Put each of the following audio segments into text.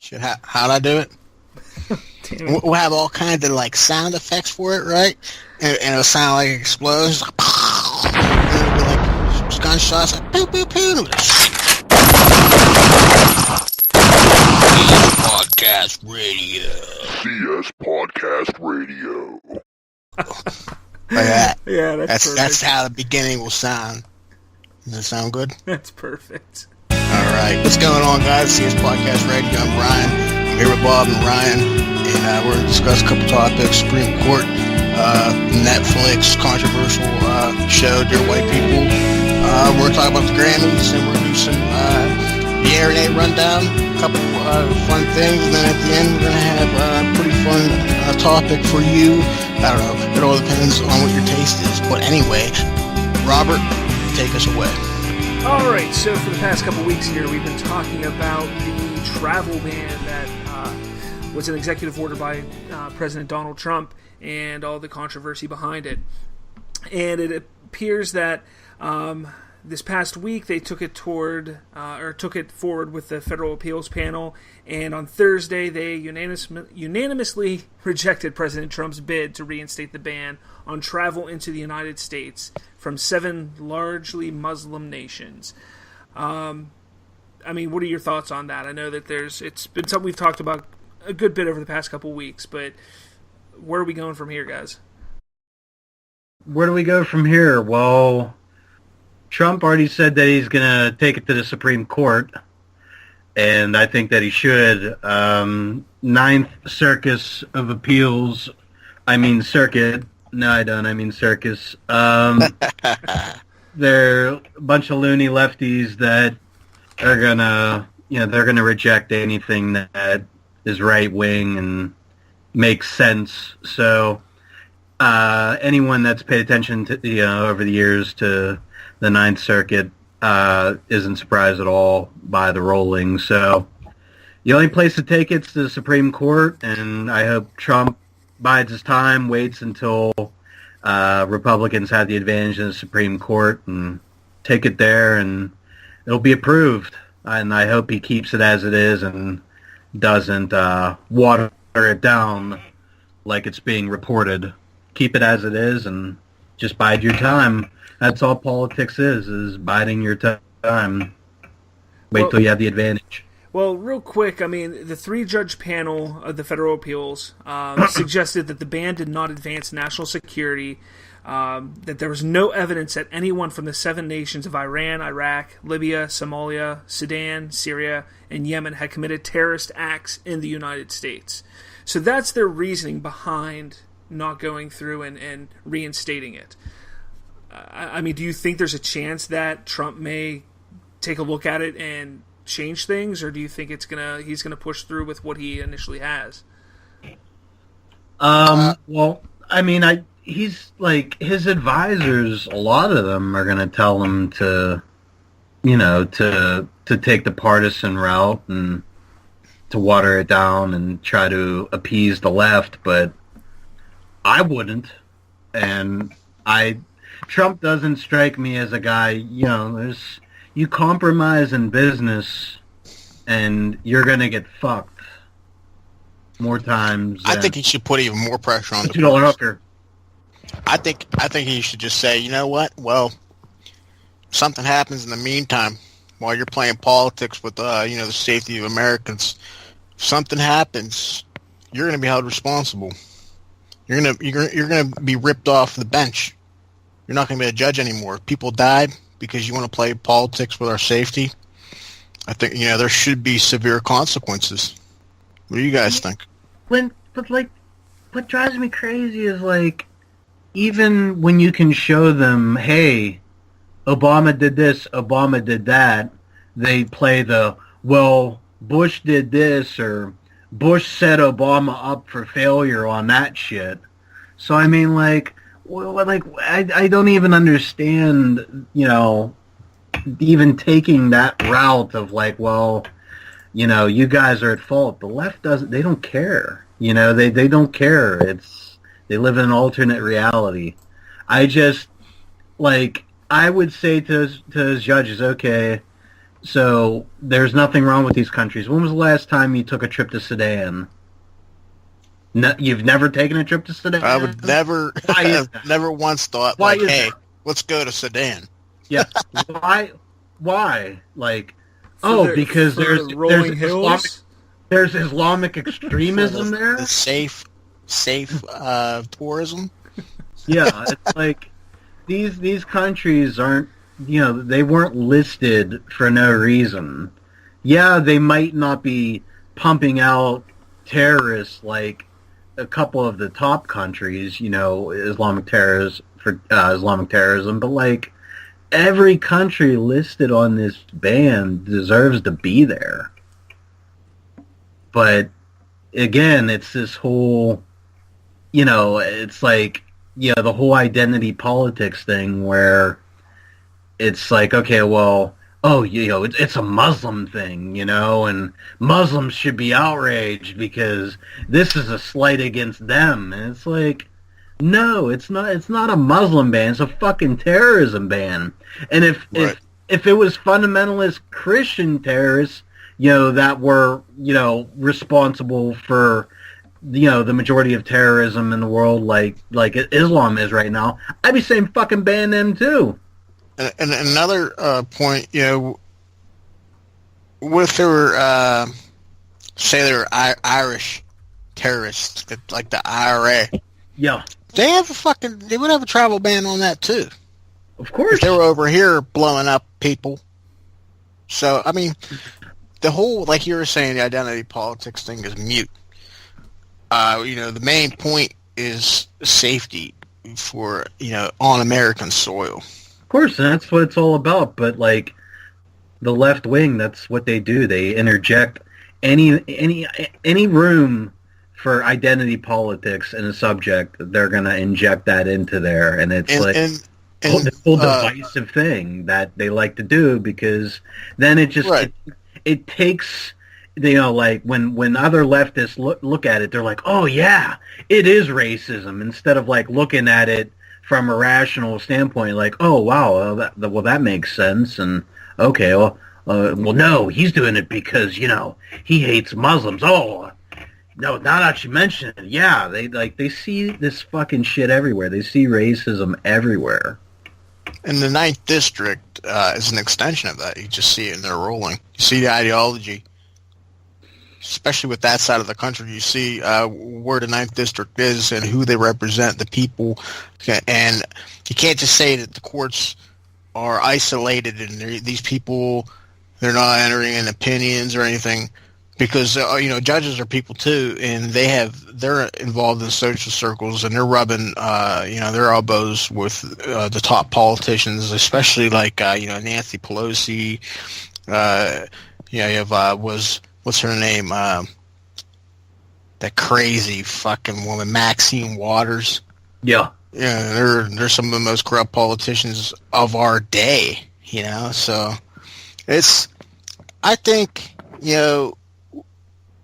How'd I do it? Damn it. We'll have all kinds of like sound effects for it, right? And it'll sound like explosions, like, and it'll be like gunshots, like pew pew pew. CS Podcast Radio. CS Podcast Radio. Like that. Yeah, that's perfect. That's how the beginning will sound. Does it sound good? That's perfect. All right, what's going on, guys? CS Podcast Radio. I'm Brian. I'm here with Bob and Ryan, and we're going to discuss a couple topics. Supreme Court, Netflix controversial show, Dear White People. We're going to talk about the Grammys, and we're going to do some the Air and A rundown, a couple fun things, and then at the end we're going to have a pretty fun topic for you. I don't know. It all depends on what your taste is. But anyway, Robert, take us away. All right, so for the past couple weeks here, we've been talking about the travel ban that was an executive order by President Donald Trump and all the controversy behind it. And it appears that this past week they took it forward with the federal appeals panel, and on Thursday they unanimously rejected President Trump's bid to reinstate the ban on travel into the United States from 7 largely Muslim nations. I mean, what are your thoughts on that? I know that it's been something we've talked about a good bit over the past couple weeks, but where are we going from here, guys? Where do we go from here? Well, Trump already said that he's going to take it to the Supreme Court, and I think that he should. Ninth Circus of Appeals, Circuit. No, I don't. I mean circus. They're a bunch of loony lefties that are they're gonna reject anything that is right wing and makes sense. So anyone that's paid attention to over the years to the Ninth Circuit isn't surprised at all by the ruling. So the only place to take it's the Supreme Court, and I hope Trump bides his time, waits until Republicans have the advantage in the Supreme Court and take it there, and it'll be approved. And I hope he keeps it as it is and doesn't water it down like it's being reported. Keep it as it is and just bide your time. That's all politics is biding your time. Wait till you have the advantage. Well, real quick, I mean, the 3-judge panel of the federal appeals suggested that the ban did not advance national security, that there was no evidence that anyone from the 7 nations of Iran, Iraq, Libya, Somalia, Sudan, Syria, and Yemen had committed terrorist acts in the United States. So that's their reasoning behind not going through and reinstating it. I mean, do you think there's a chance that Trump may take a look at it and change things, or do you think he's gonna push through with what he initially has? Well, I mean, he's like, his advisors, a lot of them are gonna tell him to take the partisan route and to water it down and try to appease the left, but I wouldn't. And Trump doesn't strike me as a guy, you compromise in business, and you're gonna get fucked more times. I think he should put even more pressure on the $2 hooker. I think he should just say, you know what? Well, something happens in the meantime while you're playing politics with the safety of Americans. If something happens, you're gonna be held responsible. You're gonna be ripped off the bench. You're not gonna be a judge anymore. People died because you want to play politics with our safety. I think, there should be severe consequences. What do you guys think? What drives me crazy is, like, even when you can show them, hey, Obama did this, Obama did that, they play the, well, Bush did this, or Bush set Obama up for failure on that shit. So, I mean, I don't even understand, even taking that route of you guys are at fault. The left they don't care. They don't care. They live in an alternate reality. I would say to his judges, okay, So there's nothing wrong with these countries. When was the last time you took a trip to Sudan? No, you've never taken a trip to Sudan? I would never, Why is that? never once thought, Why like, is hey, that? let's go to Sudan. Yeah. Why? Why? Like, For because for there's the rolling hills. There's Islamic extremism there. The safe tourism. Yeah, it's like these countries aren't, they weren't listed for no reason. Yeah, they might not be pumping out terrorists like a couple of the top countries, Islamic terrorism, but like every country listed on this ban deserves to be there. But again, it's this whole, it's like, the whole identity politics thing where it's like, okay, well, it's a Muslim thing, and Muslims should be outraged because this is a slight against them. And it's like, no, it's not a Muslim ban, it's a fucking terrorism ban. And if it was fundamentalist Christian terrorists, that were, responsible for, the majority of terrorism in the world, like Islam is right now, I'd be saying fucking ban them too. And another point, what if they were, say they were Irish terrorists, like the IRA? Yeah. They would have a travel ban on that too. Of course. If they were over here blowing up people. So, I mean, the whole, like you were saying, the identity politics thing is mute. The main point is safety for, on American soil. Of course, and that's what it's all about. But like the left wing, that's what they do. They interject any room for identity politics in a subject, they're gonna inject that into there, and it's this whole divisive thing that they like to do because then it just it takes. Like when other leftists look at it, they're like, "Oh yeah, it is racism." Instead of like looking at it from a rational standpoint, like, "Oh wow, that makes sense." And okay, well, no, he's doing it because he hates Muslims. Oh, no, now that you mention it, yeah, they see this fucking shit everywhere. They see racism everywhere. And the Ninth District is an extension of that. You just see it in their rolling. You see the ideology. Especially with that side of the country, you see where the Ninth District is and who they represent, the people. And you can't just say that the courts are isolated and these people, they're not entering in opinions or anything. Because, judges are people too, and they're involved in social circles, and they're rubbing, their elbows with the top politicians, especially like, Nancy Pelosi. You have, what's her name? That crazy fucking woman, Maxine Waters. Yeah. Yeah, they're some of the most corrupt politicians of our day, So I think,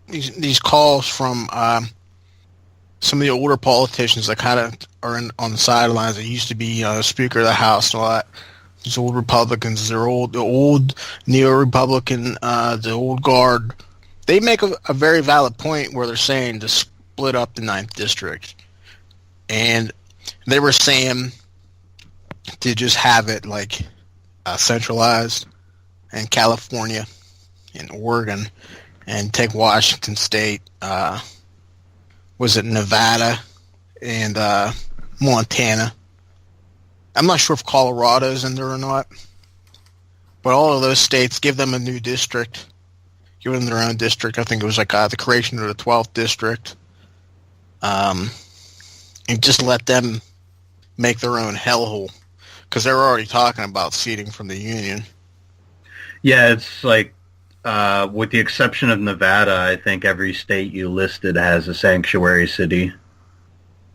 these calls from some of the older politicians that kind of are on the sidelines that used to be, Speaker of the House and all that. These old Republicans, the old neo-Republican, the old guard. They make a very valid point where they're saying to split up the Ninth District. And they were saying to just have it like centralized in California and Oregon and take Washington State, was it Nevada and Montana. I'm not sure if Colorado's in there or not. But all of those states, give them a new district. Give them their own district. I think it was like the creation of the 12th district. And just let them make their own hellhole. Because they're already talking about seceding from the Union. Yeah, it's like, with the exception of Nevada, I think every state you listed has a sanctuary city.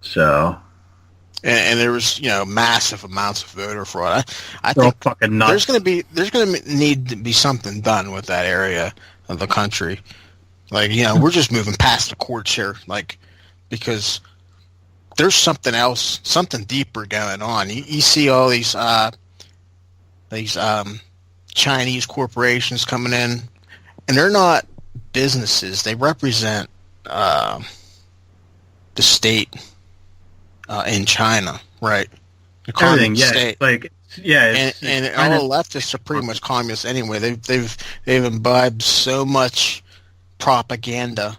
So... And there was, massive amounts of voter fraud. I They're all think fucking nuts. there's going to need to be something done with that area of the country. Like, we're just moving past the courts here, like, because there's something else, something deeper going on. You see all these Chinese corporations coming in, and they're not businesses. They represent the state in China, right? The Everything, communist state. And all the leftists are pretty much communists anyway. They've imbibed so much propaganda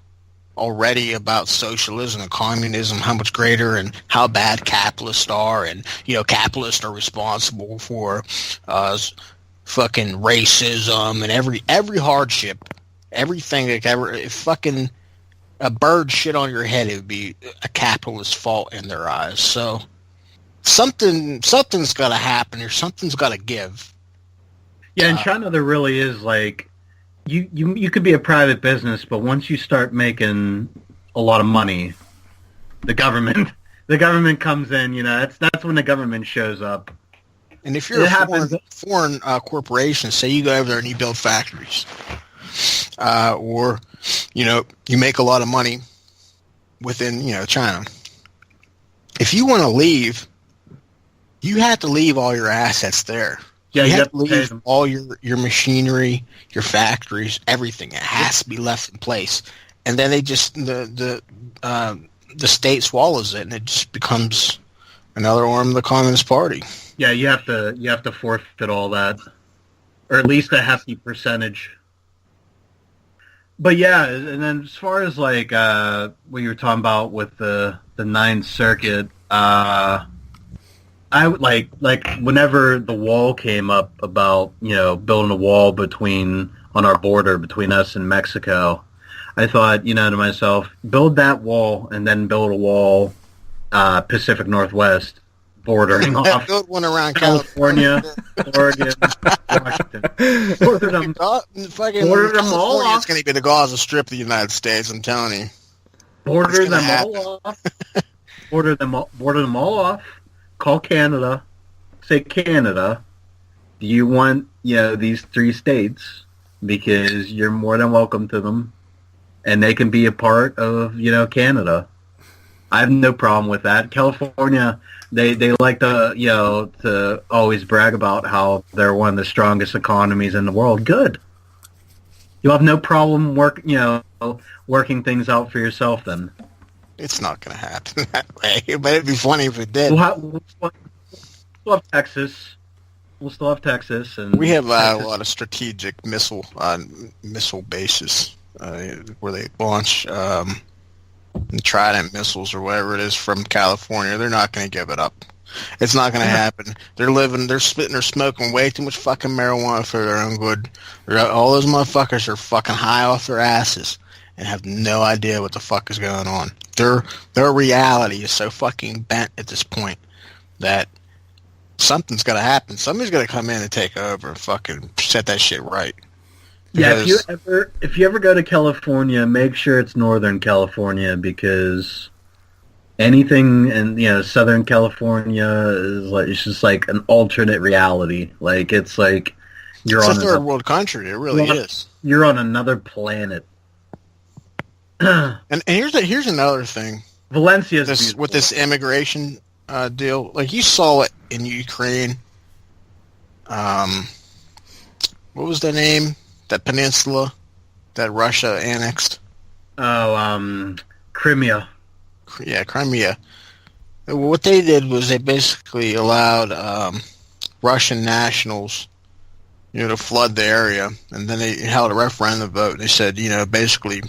already about socialism and communism, how much greater and how bad capitalists are, and capitalists are responsible for fucking racism and every hardship, everything that ever, if fucking a bird shit on your head, it would be a capitalist's fault in their eyes. So something's got to happen or something's got to give. Yeah, in China there really is like you could be a private business, but once you start making a lot of money, the government comes in. That's when the government shows up. And if you're a foreign corporation, say you go over there and you build factories, or you make a lot of money within China. If you want to leave, you have to leave all your assets there. Yeah, you have to leave all your machinery, your factories, everything. It has to be left in place. And then they just the state swallows it, and it just becomes another arm of the Communist Party. Yeah, you have to forfeit all that, or at least a hefty percentage. But yeah, and then as far as like what you were talking about with the Ninth Circuit, I would like whenever the wall came up about building a wall on our border between us and Mexico, I thought to myself, build that wall and then build a wall Pacific Northwest bordering off build one around California, Oregon, Washington. Border them all off. It's going to be the Gaza Strip of the United States. I'm telling you. Border them all off. Border them all off. Call Canada. Say, Canada, do you want these 3 states? Because you're more than welcome to them, and they can be a part of Canada. I have no problem with that. California, they like to always brag about how they're one of the strongest economies in the world. Good. You'll have no problem working things out for yourself then. It's not going to happen that way, but it'd be funny if it did. We'll have Texas. We'll still have Texas, and we have a lot of strategic missile bases where they launch Trident missiles or whatever it is from California. They're not going to give it up. It's not going to happen. They're spitting or smoking way too much fucking marijuana for their own good. All those motherfuckers are fucking high off their asses and have no idea what the fuck is going on. Their reality is so fucking bent at this point that something's got to happen. Somebody's got to come in and take over and fucking set that shit right. Because if you ever go to California, make sure it's Northern California, because anything in Southern California is like, it's just like an alternate reality. Like it's like it's a third world country. It really is. You're on another planet. And here's another thing. Valencia's with this immigration deal. Like you saw it in Ukraine. What was the name? That peninsula that Russia annexed? Oh, Crimea. Yeah, Crimea. What they did was they basically allowed Russian nationals, to flood the area, and then they held a referendum vote. They said, basically,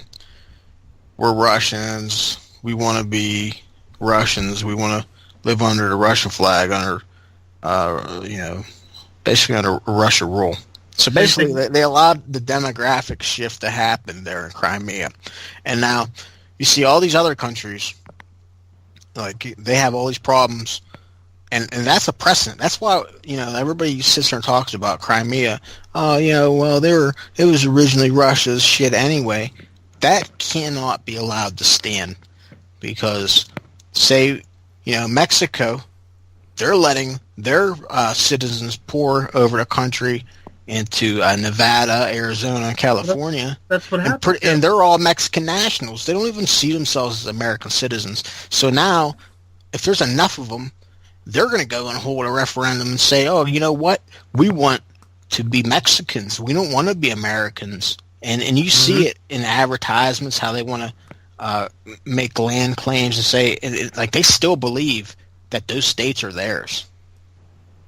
we're Russians. We want to be Russians. We want to live under the Russian flag, basically under Russia rule. So basically, they allowed the demographic shift to happen there in Crimea. And now, you see all these other countries, like, they have all these problems, and that's a precedent. That's why, everybody sits there and talks about Crimea. Oh, it was originally Russia's shit anyway. That cannot be allowed to stand, because, say, Mexico, they're letting their citizens pour over the country into Nevada, Arizona, and California. That's what happened. And they're all Mexican nationals. They don't even see themselves as American citizens. So now, if there's enough of them, they're going to go and hold a referendum and say, oh, you know what? We want to be Mexicans. We don't want to be Americans. And you see it in advertisements how they want to make land claims and say like they still believe that those states are theirs.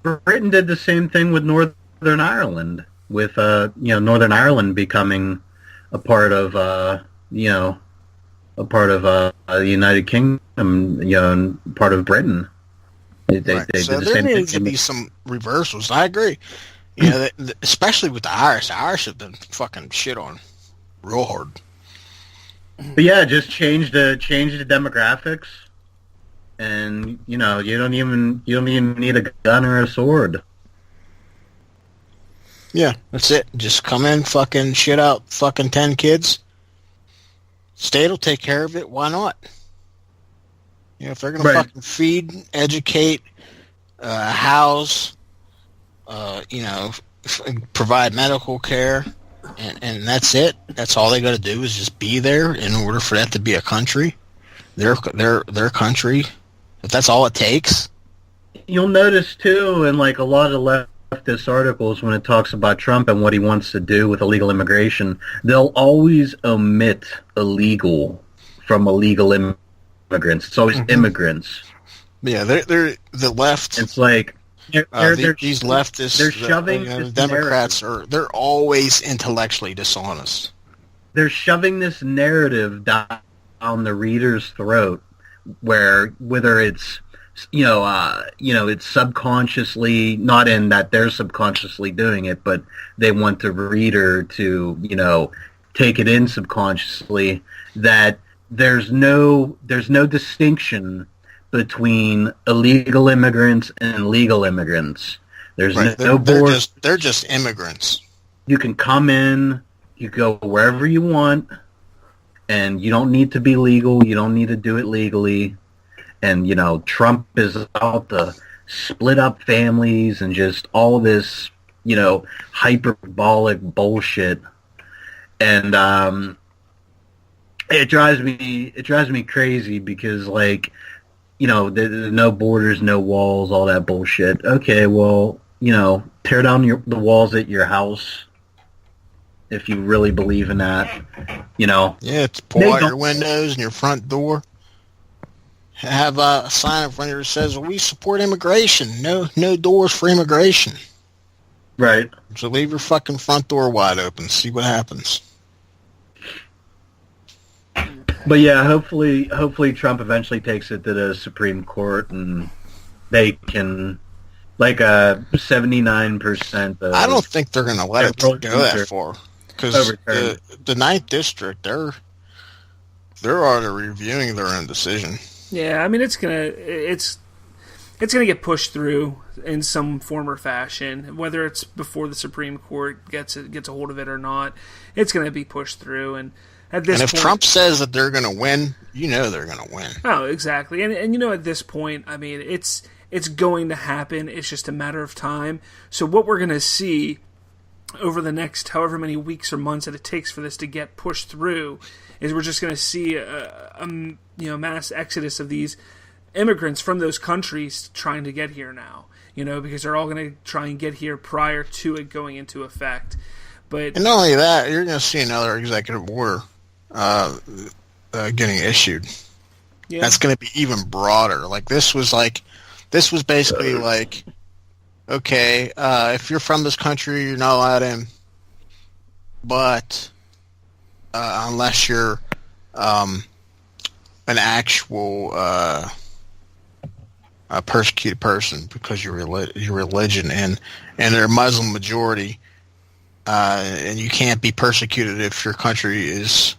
Britain did the same thing with Northern Ireland, with Northern Ireland becoming a part of the United Kingdom, and part of Britain. They Right. did So the there same needs to thing. be some reversals. I agree. You know, especially with the Irish. The Irish have been fucking shit on real hard. But yeah, just change the demographics, and you don't even need a gun or a sword. Yeah, that's it. Just come in, fucking shit out, fucking 10 kids. State will take care of it. Why not? You know, if they're gonna Right. fucking feed, educate, house, provide medical care, and that's it. That's all they got to do is just be there in order for that to be a country, their country. If that's all it takes. You'll notice too, in like a lot of leftist articles, when it talks about Trump and what he wants to do with illegal immigration, they'll always omit illegal from illegal immigrants. It's always immigrants. Yeah, they're the left. It's like these leftists, they're shoving the this Democrats they're always intellectually dishonest. They're shoving this narrative down the reader's throat, where whether it's it's subconsciously, not in that they're subconsciously doing it, but they want the reader to take it in subconsciously, that there's no distinction between illegal immigrants and legal immigrants. There's Right. no border. They're just immigrants. You can come in, you go wherever you want, and you don't need to be legal. You don't need to do it legally. And, Trump is out to split up families and just all this, hyperbolic bullshit. And it drives me crazy because, like, there's no borders, no walls, all that bullshit. Okay, well, tear down the walls at your house if you really believe in that. Yeah, pull out your windows and your front door. Have a sign in front of you that says, "We support immigration. No doors for immigration." Right. So leave your fucking front door wide open. See what happens. But yeah, hopefully Trump eventually takes it to the Supreme Court and they can, like, 79%. I don't think they're going to let it go that far, because the Ninth District, they're already reviewing their own decision. Yeah, I mean it's gonna get pushed through in some form or fashion, whether it's before the Supreme Court gets a hold of it or not. It's gonna be pushed through, and at this if point, Trump says that they're going to win, they're going to win. Oh, exactly, and at this point, I mean it's going to happen. It's just a matter of time. So what we're gonna see over the next however many weeks or months that it takes for this to get pushed through is we're just going to see a mass exodus of these immigrants from those countries trying to get here now, because they're all going to try and get here prior to it going into effect. And not only that, you're going to see another executive order getting issued. Yeah. That's going to be even broader. Like this was basically like, okay, if you're from this country, you're not allowed in, but unless you're an actual persecuted person because your religion and they're a Muslim majority, and you can't be persecuted if your country is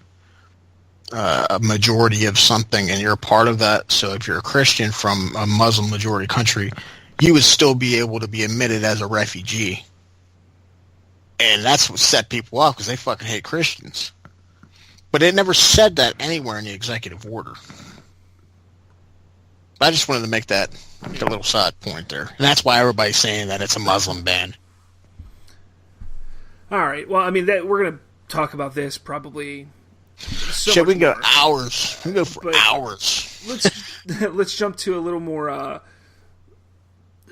a majority of something and you're a part of that. So if you're a Christian from a Muslim majority country, you would still be able to be admitted as a refugee. And that's what set people off, because they fucking hate Christians. But it never said that anywhere in the executive order. I just wanted to make a little side point there. And that's why everybody's saying that it's a Muslim ban. All right. Well, I mean, we're going to talk about this probably we can go hours. We can go for hours. Let's jump to a little more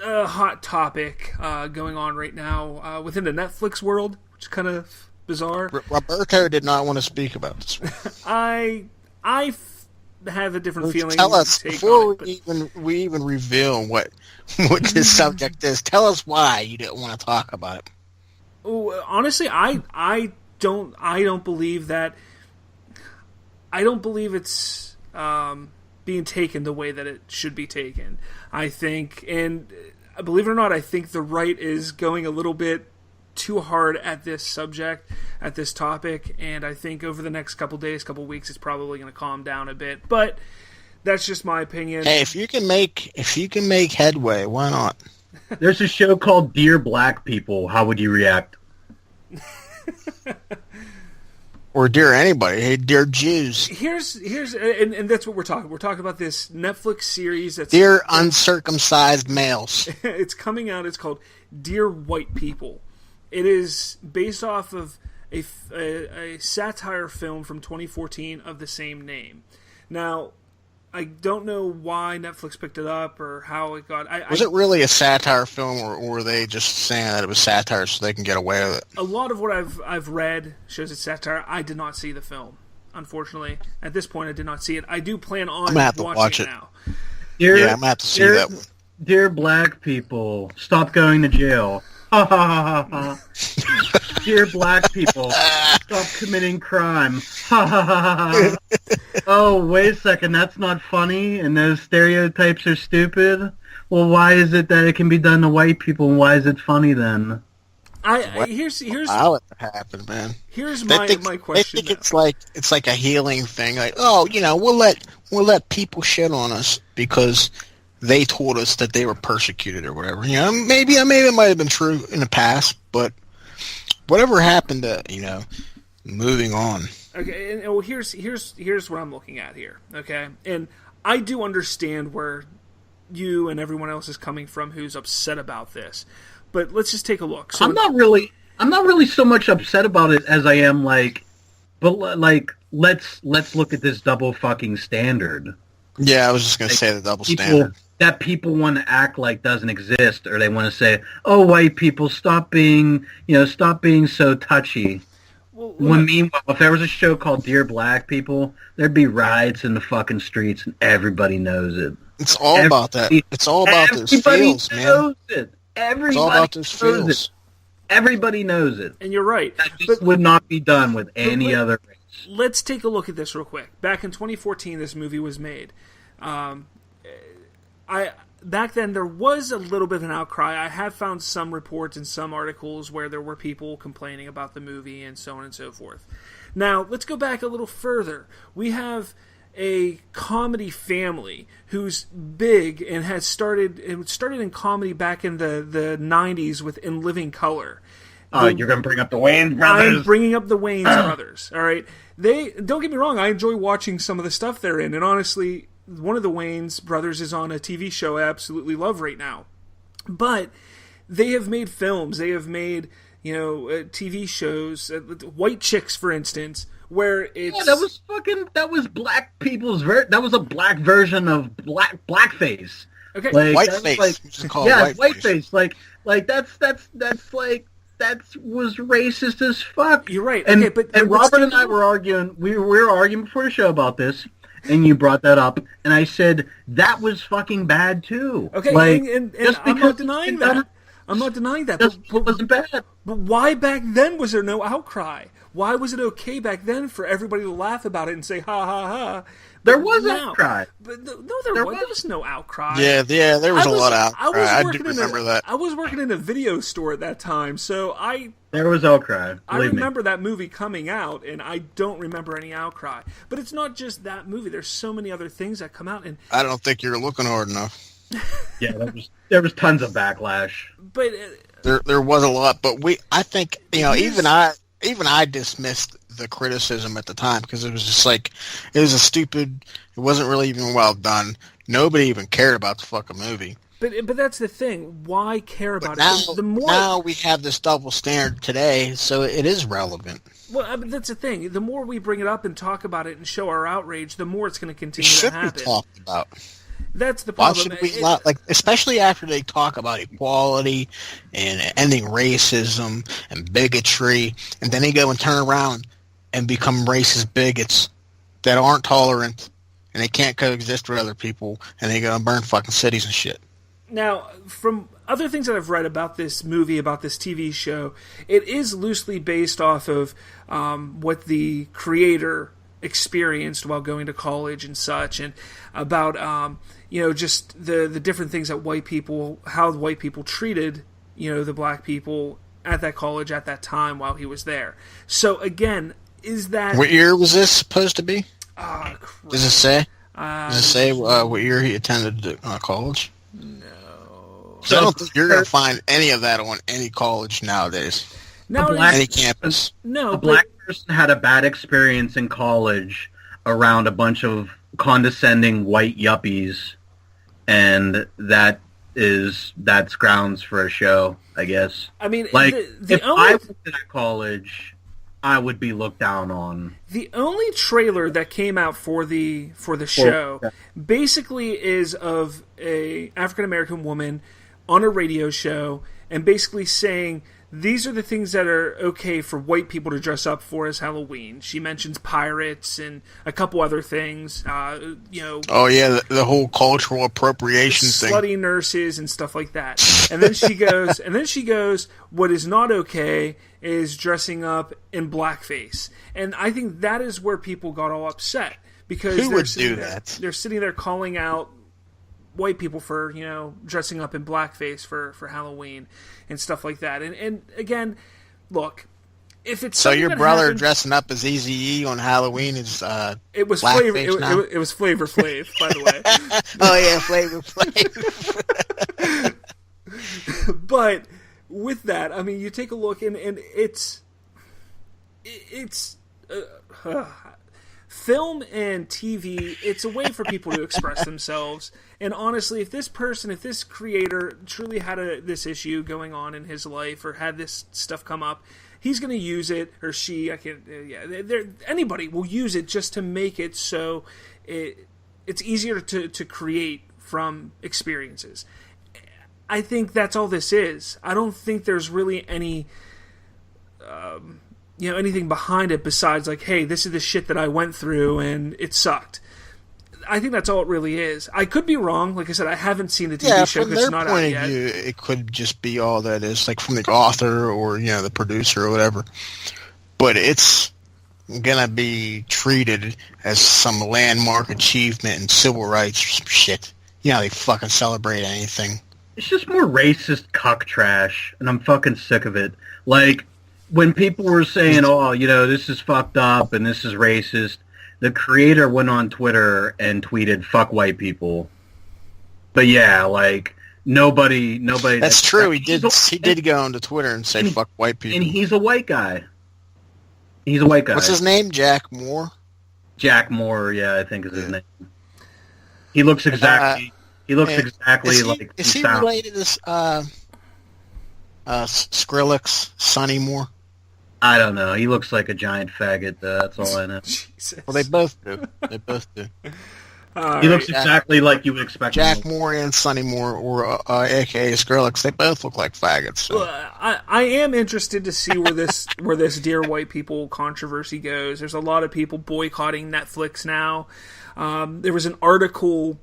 a hot topic going on right now within the Netflix world, which is kind of bizarre. Roberto did not want to speak about this. I have a different feeling. Tell us before it, we even reveal what this subject is. Tell us why you didn't want to talk about it. Honestly, I don't believe that. I don't believe it's being taken the way that it should be taken. I think, and believe it or not, I think the right is going a little bit too hard at this subject, at this topic, and I think over the next couple days, couple weeks, it's probably going to calm down a bit. But that's just my opinion. Hey, if you can make headway, why not? There's a show called Dear Black People. How would you react? Or dear anybody. Hey, dear Jews. Here's and that's what we're talking. We're talking about this Netflix series that's dear uncircumcised males. It's coming out. It's called Dear White People. It is based off of a satire film from 2014 of the same name. Now, I don't know why Netflix picked it up or how it got... Was it really a satire film, or were they just saying that it was satire so they can get away with it? A lot of what I've read shows it's satire. I did not see the film, unfortunately. At this point, I did not see it. I do plan on watching it now. I'm going to have to see that one. Dear Black People, stop going to jail. Ha ha ha ha ha. Dear Black People, stop committing crime. Ha ha ha ha. Oh, wait a second, that's not funny, and those stereotypes are stupid? Well, why is it that it can be done to white people, and why is it funny then? Here's I'll let it happen, man. Here's my question. They think it's like a healing thing. Like, oh, we'll let people shit on us because they told us that they were persecuted or whatever. Maybe it might have been true in the past, but whatever happened to moving on. Okay, and well, here's what I'm looking at here. Okay, and I do understand where you and everyone else is coming from who's upset about this, but let's just take a look. So I'm not really so much upset about it as I am let's look at this double fucking standard. Yeah, I was just gonna say the double standard that people want to act like doesn't exist, or they want to say, "Oh, white people, stop being so touchy." When meanwhile, if there was a show called Dear Black People, there'd be riots in the fucking streets, and everybody knows it. It's all about that. It's all about those feels, man. Everybody knows those feels. Everybody knows it. And you're right. That just would not be done with any other race. Let's take a look at this real quick. Back in 2014, this movie was made. Back then, there was a little bit of an outcry. I have found some reports and some articles where there were people complaining about the movie and so on and so forth. Now, let's go back a little further. We have a comedy family who's big and has started in comedy back in the 90s with In Living Color. Oh, you're going to bring up the Wayans brothers? I'm bringing up the Wayans brothers, all right? Don't get me wrong, I enjoy watching some of the stuff they're in, and honestly, one of the Wayans brothers is on a TV show I absolutely love right now. But they have made films, they have made, TV shows, White Chicks, for instance, where it's... Yeah, that was black people's... that was a black version of blackface. Okay. Whiteface. Whiteface. That was racist as fuck. You're right. And, okay, and Robert and I were arguing. We were arguing before the show about this, and you brought that up, and I said that was fucking bad too. Okay, and I'm not denying that. I'm not denying that. It wasn't bad. But why back then was there no outcry? Why was it okay back then for everybody to laugh about it and say ha ha ha? There was outcry. But there was no outcry. Yeah, there was a lot of outcry. I do remember that. I was working in a video store at that time, so there was outcry. I remember that movie coming out, and I don't remember any outcry. But it's not just that movie. There's so many other things that come out, and I don't think you're looking hard enough. Yeah, there was tons of backlash. But there was a lot, but I think even I dismissed the criticism at the time because it was just like it was it wasn't really even well done. Nobody even cared about the fucking movie. But that's the thing. Why care about it? The now we have this double standard today, so it is relevant. Well, I mean, that's the thing. The more we bring it up and talk about it and show our outrage, the more it's going to continue to happen. It should be talked about. That's the Why problem. should we like, especially after they talk about equality and ending racism and bigotry, and then they go and turn around and become racist bigots that aren't tolerant and they can't coexist with other people, and they go and burn fucking cities and shit. Now, from other things that I've read about this movie, about this TV show, it is loosely based off of what the creator experienced while going to college and such, and about just the different things that how white people treated the black people at that college at that time while he was there. So again, is that what year was this supposed to be? Oh, crap. Does it say? Does it say what year he attended college? No. So I don't think you're going to find any of that on any college nowadays. Any campus. No, a black person had a bad experience in college around a bunch of condescending white yuppies, and that's grounds for a show, I guess. I mean, like if I went to that college, I would be looked down on. The only trailer that came out for the show basically is of a African American woman on a radio show and basically saying these are the things that are okay for white people to dress up for as Halloween. She mentions pirates and a couple other things. Oh yeah, the whole cultural appropriation thing, slutty nurses and stuff like that. And then she goes, what is not okay is dressing up in blackface. And I think that is where people got all upset because who would do that? They're sitting there calling out white people for dressing up in blackface for Halloween and stuff like that. And again, look, if it's so your brother happened, dressing up as Eazy-E on Halloween is it was Flavor it was Flavor Flav, by the way. Oh yeah, Flavor Flav. But with that, I mean, you take a look and it's film and TV, it's a way for people to express themselves. And honestly, if this creator truly had this issue going on in his life or had this stuff come up, he's going to use it, or she, anybody will use it just to make it so it's easier to create from experiences. I think that's all this is. I don't think there's really any anything behind it besides like, hey, this is the shit that I went through and it sucked. I think that's all it really is. I could be wrong. Like I said, I haven't seen the TV show because it's not out yet. From their point of view, it could just be all that is, like from the author or the producer or whatever. But it's gonna be treated as some landmark achievement in civil rights or some shit. They fucking celebrate anything. It's just more racist cuck trash, and I'm fucking sick of it. Like, when people were saying, this is fucked up and this is racist, the creator went on Twitter and tweeted, fuck white people. But yeah, like, nobody... That's true, he did go onto Twitter and say, fuck white people. And he's a white guy. He's a white guy. What's his name? Jack Moore? Jack Moore, yeah, I think is his name. He looks exactly... like... Is he related to Skrillex, Sonny Moore? I don't know. He looks like a giant faggot, that's all I know. Jesus. Well, they both do. He looks exactly like you would expect. Jack Moore and Sonny Moore, or a.k.a. Skrillex, they both look like faggots. So. I am interested to see where this Dear White People controversy goes. There's a lot of people boycotting Netflix now. There was an article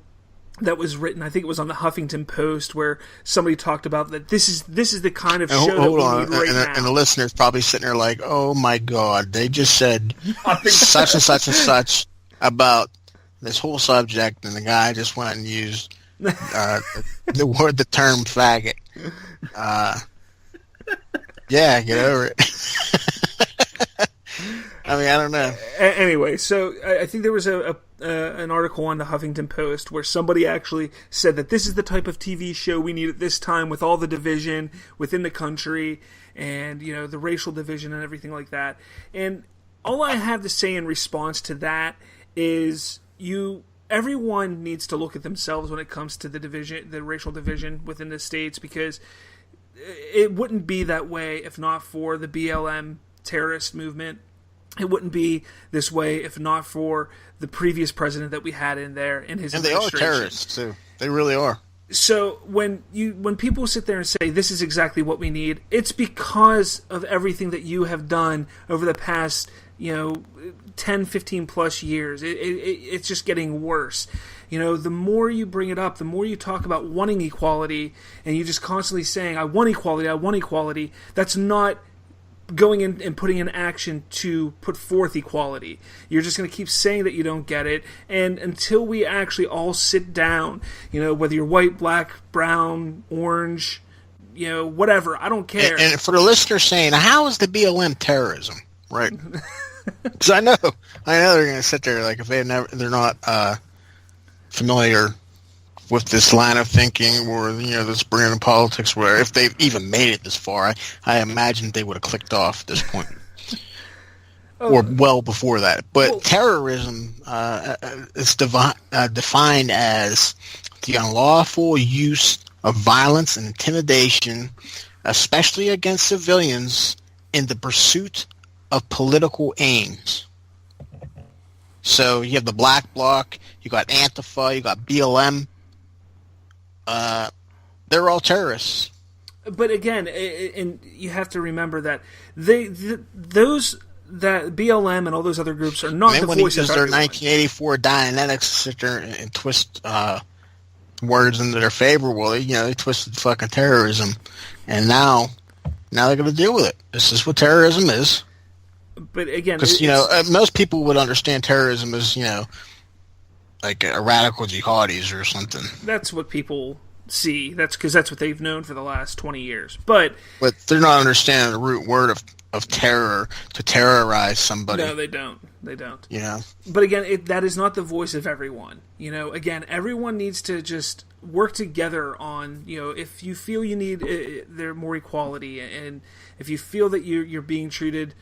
that was written, I think it was on the Huffington Post, where somebody talked about that this is the kind of show that we need right now. And the listener's probably sitting there like, oh my god, they just said such and such and such about this whole subject, and the guy just went and used the term faggot. Yeah, get over it. I mean, I don't know. Anyway, so I think there was an article on the Huffington Post where somebody actually said that this is the type of TV show we need at this time, with all the division within the country and the racial division and everything like that. And all I have to say in response to that is everyone needs to look at themselves when it comes to the racial division within the states, because it wouldn't be that way if not for the BLM terrorist movement. it wouldn't be this way if not for the previous president that we had in there in his administration. And they are terrorists too. They really are. So when people sit there and say this is exactly what we need, it's because of everything that you have done over the past 10, 15 plus years. It's just getting worse. The more you bring it up, the more you talk about wanting equality, and you just constantly saying, I want equality, that's not going in and putting in action to put forth equality. You're just going to keep saying that you don't get it, and until we actually all sit down, whether you're white, black, brown, orange, whatever, I don't care. And for the listener saying, how is the BLM terrorism? Right. Because I know they're going to sit there like if they're not familiar with this line of thinking or this brand of politics, where if they've even made it this far, I imagine they would have clicked off at this point, or well before that. But terrorism is defined as the unlawful use of violence and intimidation, especially against civilians, in the pursuit of political aims. So you have the Black Bloc, you got Antifa, you got BLM. They're all terrorists. But again, and you have to remember that those that BLM and all those other groups are not the voice of everyone. Their 1984 Dianetics to sit there and twist words into their favor. Well, they twisted fucking terrorism, and now they're going to deal with it. This is what terrorism is. But again, because most people would understand terrorism as like a radical jihadis or something. That's what people see. That's because that's what they've known for the last 20 years. But they're not understanding the root word of terror, to terrorize somebody. No, they don't. They don't. But again, that is not the voice of everyone. Again, everyone needs to just work together on, if you feel you need there more equality, and if you feel that you're being treated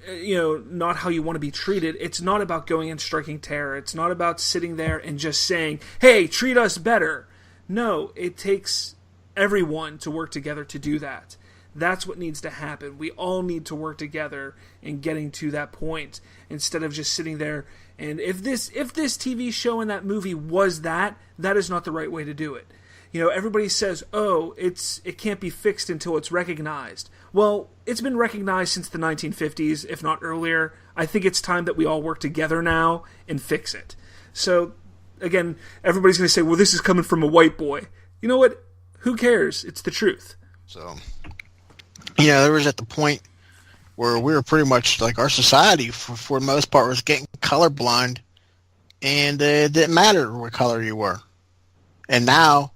not how you want to be treated. It's not about going and striking terror. It's not about sitting there and just saying, hey, treat us better. No, it takes everyone to work together to do that. That's what needs to happen. We all need to work together in getting to that point, instead of just sitting there. And if this TV show and that movie was that is not the right way to do it. Everybody says, it can't be fixed until it's recognized. Well, it's been recognized since the 1950s, if not earlier. I think it's time that we all work together now and fix it. So, again, everybody's going to say, well, this is coming from a white boy. You know what? Who cares? It's the truth. So, there was at the point where we were pretty much, like, our society, for the most part, was getting colorblind, and it didn't matter what color you were. And now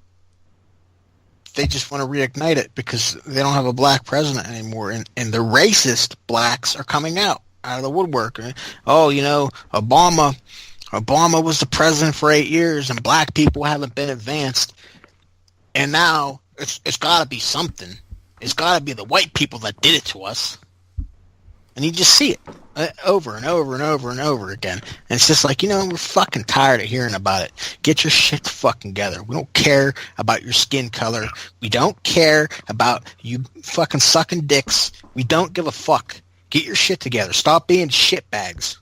they just want to reignite it because they don't have a black president anymore, and the racist blacks are coming out of the woodwork. Obama was the president for 8 years, and black people haven't been advanced, and now it's got to be something. It's got to be the white people that did it to us, and you just see it over and over and over and over again. And it's just like, we're fucking tired of hearing about it. Get your shit fucking together. We don't care about your skin color. We don't care about you fucking sucking dicks. We don't give a fuck. Get your shit together. Stop being shitbags.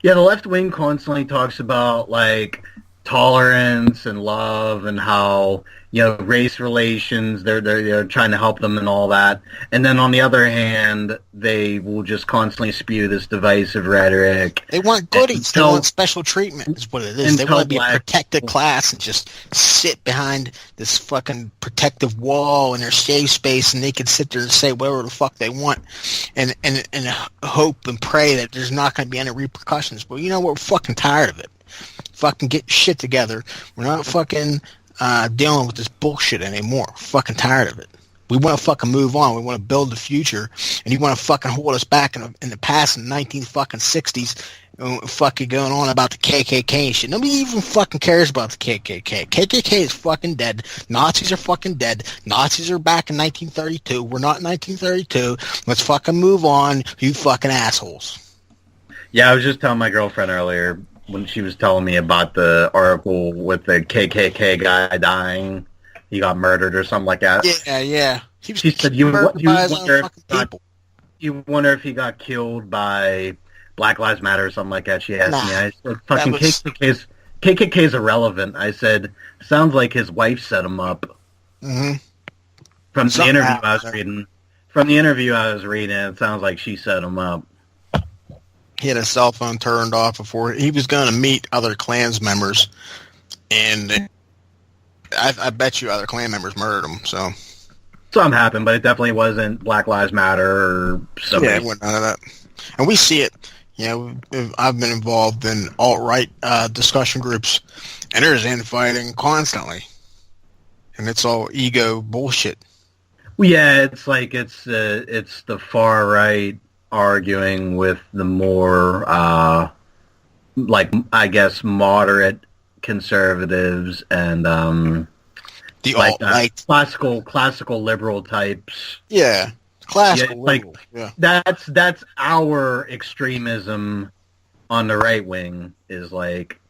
Yeah, the left wing constantly talks about, like, tolerance and love and how, race relations, they're trying to help them and all that. And then on the other hand, they will just constantly spew this divisive rhetoric. They want goodies. They want special treatment is what it is. They want to be a protected class and just sit behind this fucking protective wall in their safe space, and they can sit there and say whatever the fuck they want and hope and pray that there's not going to be any repercussions. But we're fucking tired of it. Fucking get shit together. We're not fucking dealing with this bullshit anymore. We're fucking tired of it. We want to fucking move on. We want to build the future, and you want to fucking hold us back in the past, in the 1960s, fucking going on about the KKK and shit. Nobody even fucking cares about the KKK. KKK is fucking dead. Nazis are fucking dead. Nazis are back in 1932. We're not in 1932. Let's fucking move on, you fucking assholes. Yeah, I was just telling my girlfriend earlier, when she was telling me about the article with the KKK guy dying, he got murdered or something like that. Yeah. She said, you wonder you wonder if he got killed by Black Lives Matter or something like that. She asked me. I said, fucking KKK is irrelevant. I said, sounds like his wife set him up. Mm-hmm. From the interview I was reading, it sounds like she set him up. He had his cell phone turned off before he was going to meet other Klans members, and I bet you other Klan members murdered him. So something happened, but it definitely wasn't Black Lives Matter or something. Yeah, it wasn't none of that. And we see it. You know, I've been involved in alt-right discussion groups, and there's infighting constantly, and it's all ego bullshit. Well, yeah, it's like it's the far right arguing with the more like, I guess, moderate conservatives and The like alt-right. classical liberal types. Yeah, classical Yeah, like, liberal. Yeah. That's our extremism on the right wing, is like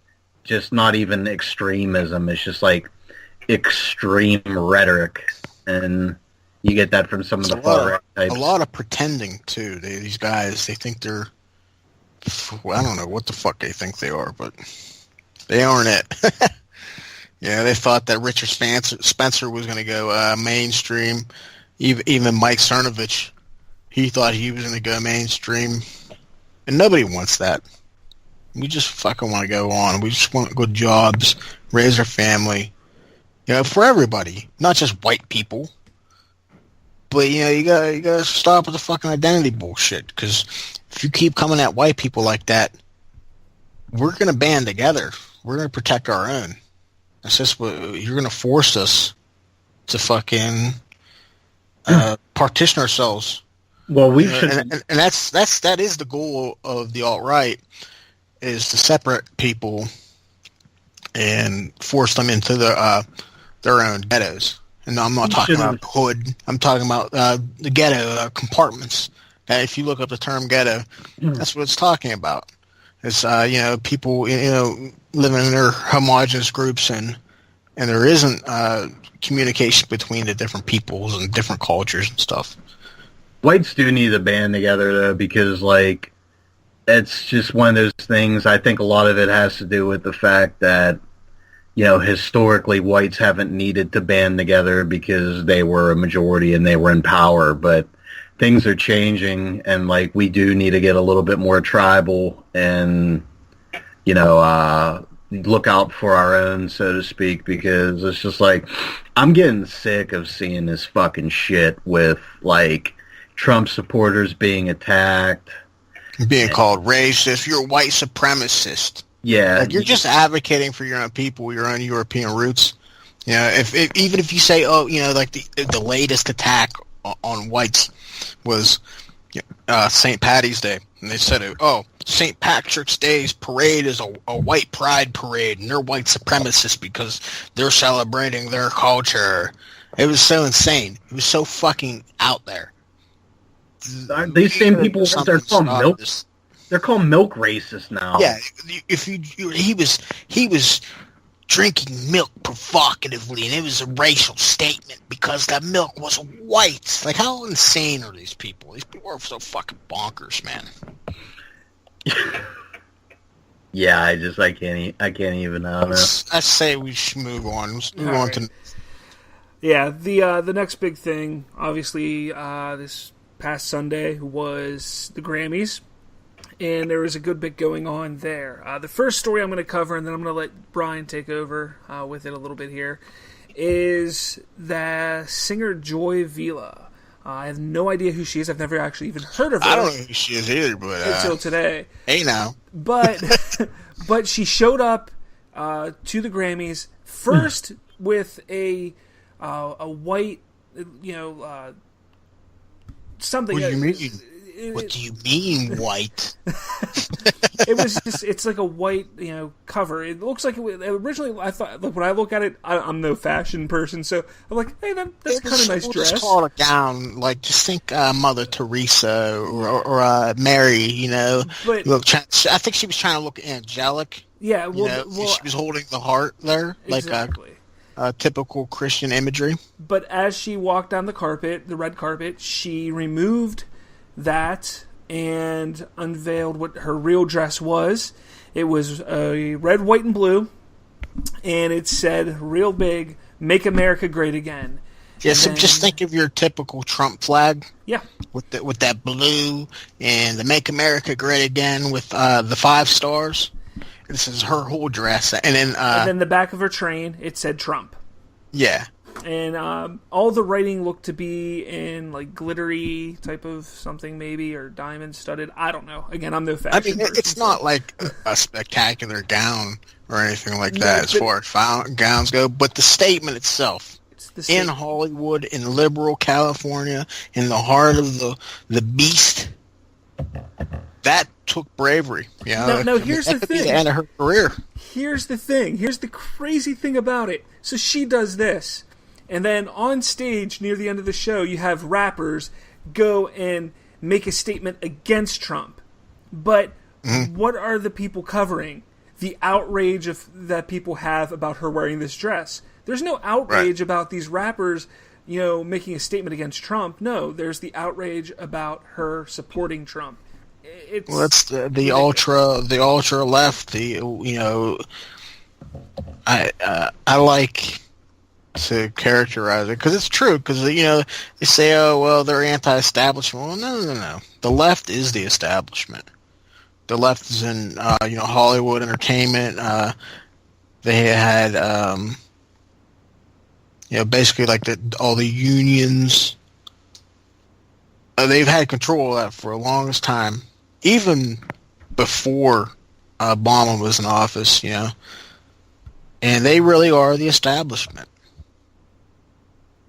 just not even extremism. It's just like extreme rhetoric, and you get that from some of the far right types. A lot of pretending too. These guys, they think they're. I don't know what the fuck they think they are, but they aren't it. Yeah, they thought that Richard Spencer was going to go mainstream. Even Mike Cernovich, he thought he was going to go mainstream. And nobody wants that. We just fucking want to go on. We just want good jobs, raise our family. You know, for everybody, not just white people. But, you know, you gotta stop with the fucking identity bullshit. Because if you keep coming at white people like that, we're going to band together. We're going to protect our own. That's just what you're going to force us to fucking partition ourselves. Well, we should, and that is the goal of the alt-right, is to separate people and force them into their own ghettos. And I'm not talking about hood. I'm talking about the ghetto compartments. If you look up the term ghetto, that's what it's talking about. It's you know, people, you know, living in their homogenous groups, and there isn't communication between the different peoples and different cultures and stuff. whites do need to band together, though, because, like, it's just one of those things. I think a lot of it has to do with the fact that, you know, historically whites haven't needed to band together because they were a majority and they were in power, but things are changing, and, like, we do need to get a little bit more tribal and, you know, look out for our own, so to speak, because it's just like, I'm getting sick of seeing this fucking shit with, like, Trump supporters being attacked. Being called racist, you're a white supremacist. Yeah. Like, you're just advocating for your own people, your own European roots. You know, if even if you say, oh, you know, like the latest attack on whites was St. Patty's Day, and they said, oh, St. Patrick's Day's parade is a white pride parade, and they're white supremacists because they're celebrating their culture. It was so insane. It was so fucking out there. These same people, they're called milk. They're called milk racists now. Yeah, if he was drinking milk provocatively, and it was a racial statement because that milk was white. Like, how insane are these people? These people are so fucking bonkers, man. Yeah, I can't even. I don't know. I say we should move on. Let's move on to. Yeah, the next big thing, obviously, this past Sunday was the Grammys, and there was a good bit going on there. The first story I'm going to cover, and then I'm going to let Brian take over with it a little bit here, is the singer Joy Vila. I have no idea who she is. I've never actually even heard of her. I don't know who she is either, but until today. Hey, now. But but she showed up to the Grammys first with a white, you know, something. What do you mean? What do you mean, white? It was just—it's like a white, you know, cover. It looks like originally. I thought, look, when I look at it, I'm no fashion person, so I'm like, hey, that's kind of nice dress. Just call it down. Like, just think Mother Teresa or Mary. You know, but I think she was trying to look angelic. Yeah, well, she was holding the heart there, exactly. Like typical Christian imagery. But as she walked down the carpet, the red carpet, she removed that and unveiled what her real dress was. It was a red, white, and blue, and it said real big, "Make America Great Again." Yeah, so just think of your typical Trump flag. Yeah. With that blue and the "Make America Great Again" with the 5 stars. This is her whole dress, and then the back of her train, it said Trump. Yeah. And all the writing looked to be in like glittery type of something, maybe, or diamond studded. I don't know. Again, I'm no fashion person. It's not like a spectacular gown or anything like that as far as gowns go, but the statement itself. In Hollywood, in liberal California, in the heart of the beast, that took bravery. No, here's the thing. The end of her career. Here's the thing. Here's the crazy thing about it. So she does this, and then on stage near the end of the show, you have rappers go and make a statement against Trump. But what are the people covering? The outrage that people have about her wearing this dress. There's no outrage about these rappers, making a statement against Trump. No, there's the outrage about her supporting Trump. That's the ultra left. I like to characterize it because it's true. Because they say, oh well, they're anti-establishment. Well, no. The left is the establishment. The left is in Hollywood entertainment. They had basically like all the unions. They've had control of that for the longest time, even before Obama was in office. And they really are the establishment.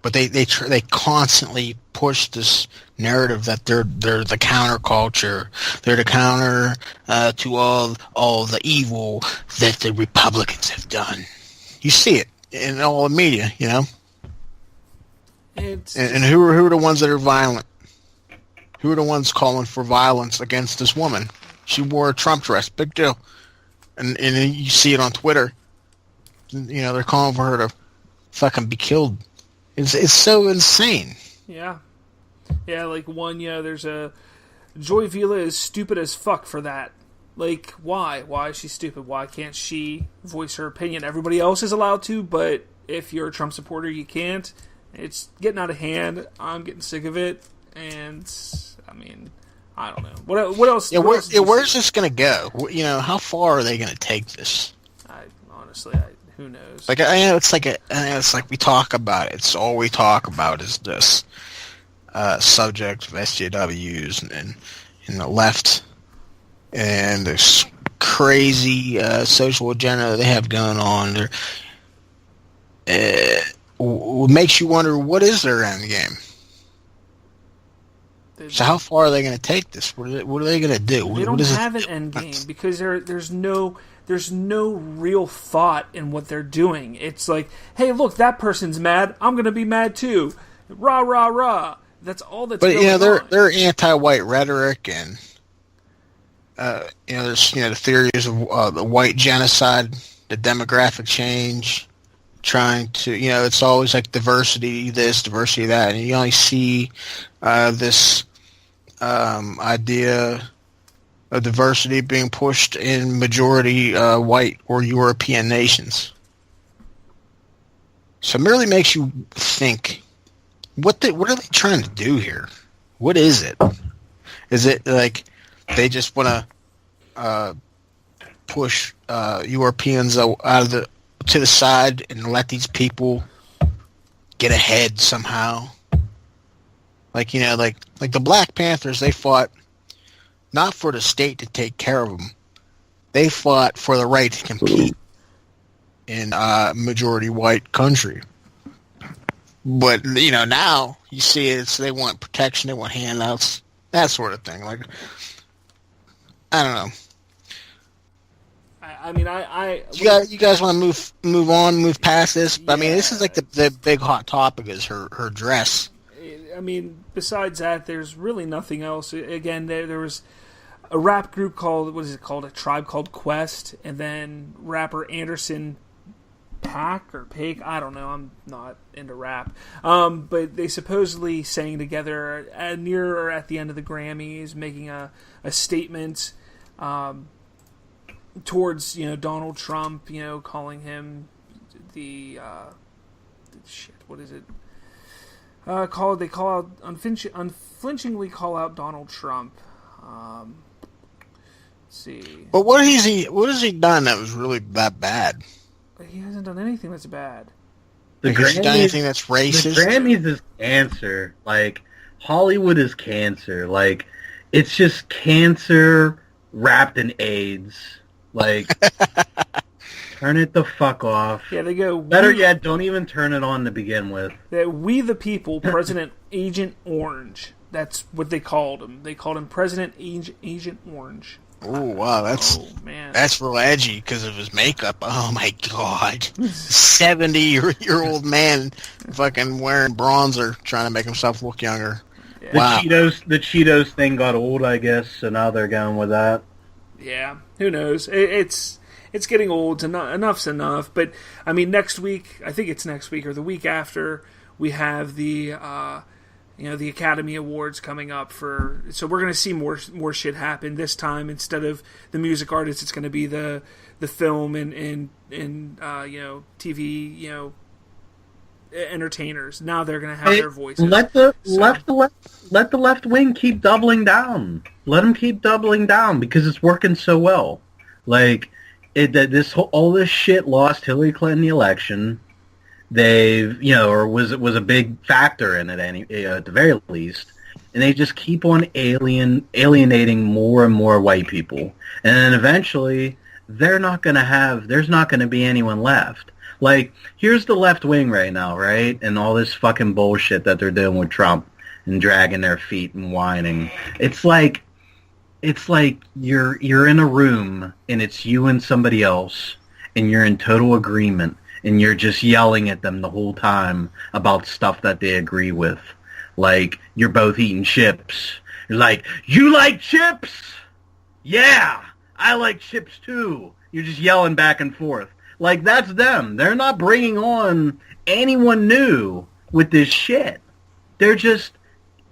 But they constantly push this narrative that they're the counterculture. They're the counter to all the evil that the Republicans have done. You see it in all the media, And who are the ones that are violent? Who are the ones calling for violence against this woman? She wore a Trump dress, big deal. And you see it on Twitter. They're calling for her to fucking be killed. It's so insane. Yeah. Yeah, like there's a... Joy Vila is stupid as fuck for that. Like, why? Why is she stupid? Why can't she voice her opinion? Everybody else is allowed to, but if you're a Trump supporter, you can't. It's getting out of hand. I'm getting sick of it. And, I don't know. What else? Yeah, where's this going to go? How far are they going to take this? Honestly, who knows? Like, it's like we talk about it. It's all we talk about is this subject of SJWs and the left and this crazy social agenda they have going on. What makes you wonder, what is their end game? So how far are they going to take this? What are they going to do? They don't have an end game because there's no real thought in what they're doing. It's like, hey, look, that person's mad. I'm going to be mad too. Rah, rah, rah. That's all that's going on. They're anti-white rhetoric and there's the theories of the white genocide, the demographic change, trying to it's always like diversity this, diversity that, and you only see this idea of diversity being pushed in majority white or European nations. So it really makes you think, what are they trying to do here? What is it? Is it like they just want to push Europeans to the side and let these people get ahead somehow? Like like the Black Panthers, they fought not for the state to take care of them. They fought for the right to compete in a majority white country. But now you see it's they want protection, they want handouts, that sort of thing. Like, I don't know. You guys want to move on, move past this? Yeah. This is like the big hot topic is her dress. Besides that, there's really nothing else. Again, there was a rap group called, A Tribe Called Quest, and then rapper Anderson Pack or Pake. I don't know. I'm not into rap. But they supposedly sang together near or at the end of the Grammys, making a statement towards Donald Trump. Calling him the shit. What is it? They call out unflinchingly call out Donald Trump. Let's see. But what has he done that was really that bad? He hasn't done anything that's bad. Has he done anything that's racist? The Grammys is cancer. Like, Hollywood is cancer. Like, it's just cancer wrapped in AIDS. Like, turn it the fuck off. Yeah, they go... Better yet, don't even turn it on to begin with. We the People, President Agent Orange. That's what they called him. They called him President Agent Orange. Oh, wow, that's real edgy because of his makeup. Oh, my God. 70-year-old man fucking wearing bronzer trying to make himself look younger. Yeah. Wow. The Cheetos thing got old, I guess, so now they're going with that. Yeah, who knows? It's getting old. Enough's enough. But, I mean, next week, I think it's next week or the week after, we have the Academy Awards coming up so we're going to see more shit happen this time. Instead of the music artists, it's going to be the film and TV, entertainers. Now they're going to have their voices. Let the left wing keep doubling down. Let them keep doubling down because it's working so well. Like all this shit lost Hillary Clinton the election. They've, or was a big factor in it at the very least, and they just keep on alienating more and more white people, and then eventually there's not going to be anyone left. Like, here's the left wing right now, right, and all this fucking bullshit that they're doing with Trump and dragging their feet and whining. It's like you're in a room and it's you and somebody else, and you're in total agreement. And you're just yelling at them the whole time about stuff that they agree with. Like, you're both eating chips. You're like, you like chips? Yeah, I like chips too. You're just yelling back and forth. Like, that's them. They're not bringing on anyone new with this shit. They're just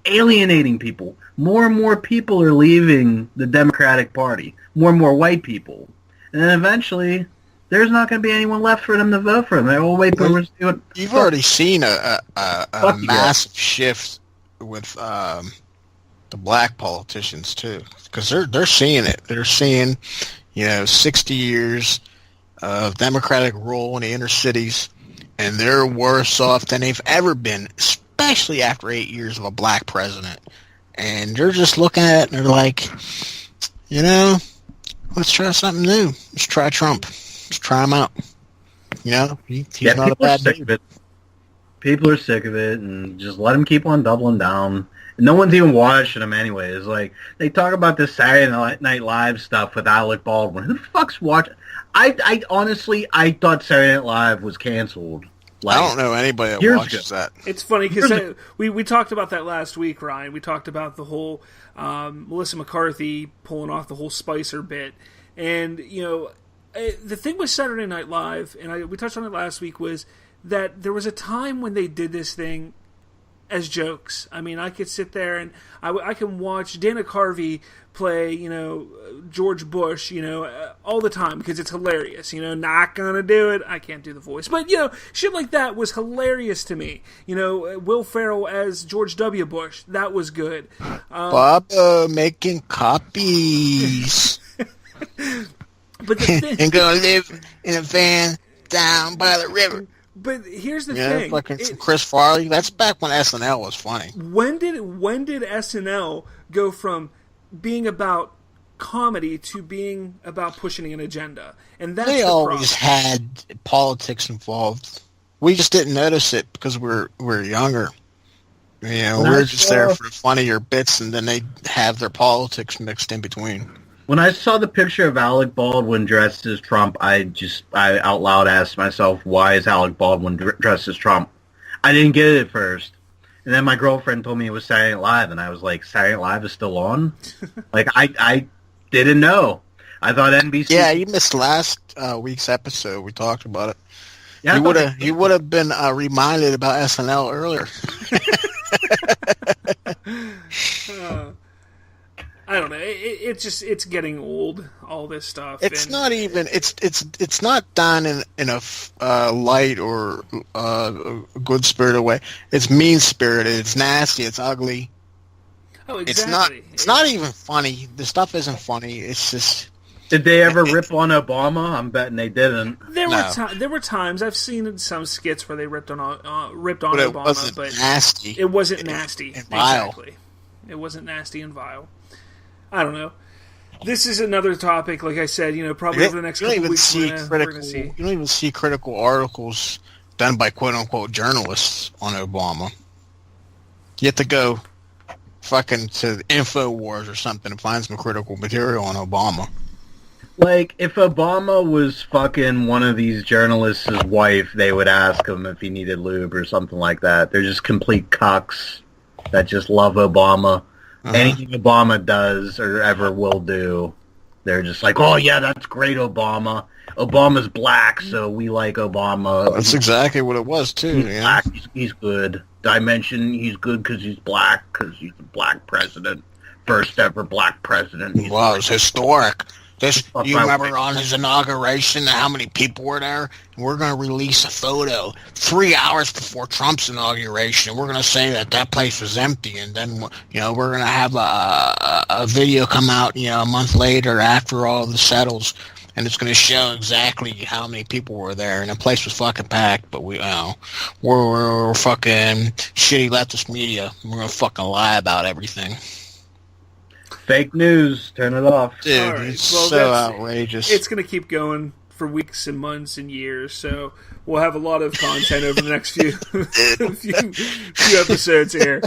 alienating people. More and more people are leaving the Democratic Party. More and more white people. And then eventually... there's not going to be anyone left for them to vote for them. They're all white boomers doing. You've already seen a massive shift with the black politicians too, because they're seeing it. They're seeing, 60 years of Democratic rule in the inner cities, and they're worse off than they've ever been, especially after 8 years of a black president. And they're just looking at it and they're like, let's try something new. Let's try Trump. Let's try him out. He's not a bad dude. People are sick of it, and just let him keep on doubling down. And no one's even watching him anyways. Like, they talk about this Saturday Night Live stuff with Alec Baldwin. Who the fuck's watching? I honestly thought Saturday Night Live was canceled. Like, I don't know anybody that watches that. It's funny because we talked about that last week, Ryan. We talked about the whole Melissa McCarthy pulling off the whole Spicer bit. And, the thing with Saturday Night Live, and we touched on it last week, was that there was a time when they did this thing as jokes. I mean, I could sit there and I can watch Dana Carvey play, George Bush, all the time because it's hilarious. Not gonna do it. I can't do the voice, but shit like that was hilarious to me. Will Ferrell as George W. Bush, that was good. Bob making copies. But the thing, and gonna live in a van down by the river. But here's the thing: fucking Chris Farley. That's back when SNL was funny. When did SNL go from being about comedy to being about pushing an agenda? And that's they always had politics involved. We just didn't notice it because we're younger. We're just there for the funnier bits, and then they have their politics mixed in between. When I saw the picture of Alec Baldwin dressed as Trump, I out loud asked myself, why is Alec Baldwin dressed as Trump? I didn't get it at first. And then my girlfriend told me it was Saturday Night Live, and I was like, Saturday Night Live is still on? Like, I didn't know. I thought NBC... Yeah, you missed last week's episode. We talked about it. Yeah, you would have been reminded about SNL earlier. I don't know. It's getting old. All this stuff. It's not even. It's not done in a light or a good spirited way. It's mean spirited. It's nasty. It's ugly. Oh, exactly. It's not even funny. The stuff isn't funny. It's just. Did they ever rip on Obama? I'm betting they didn't. There were times I've seen some skits where they ripped on But it Obama, wasn't but nasty. it wasn't nasty. And vile. Exactly. It wasn't nasty and vile. I don't know. This is another topic, like I said, probably over the next couple weeks we're going to see. You don't even see critical articles done by quote-unquote journalists on Obama. You have to go fucking to InfoWars or something to find some critical material on Obama. Like, if Obama was fucking one of these journalists' wife, they would ask him if he needed lube or something like that. They're just complete cucks that just love Obama. Uh-huh. Anything Obama does or ever will do, they're just like, oh yeah, that's great, Obama. Obama's black, so we like Obama. That's exactly what it was, too. He's black, he's good. Dimension, he's good because he's black, because he's a black president. First ever black president. He was historic. You remember on his inauguration how many people were there? We're going to release a photo 3 hours before Trump's inauguration. We're going to say that place was empty, and then we're going to have a video come out a month later after all this settles, and it's going to show exactly how many people were there, and the place was fucking packed. But we're fucking shitty leftist media. We're going to fucking lie about everything. Fake news. Turn it off. Dude, right. It's so outrageous. It's going to keep going for weeks and months and years, so we'll have a lot of content over the next few episodes here.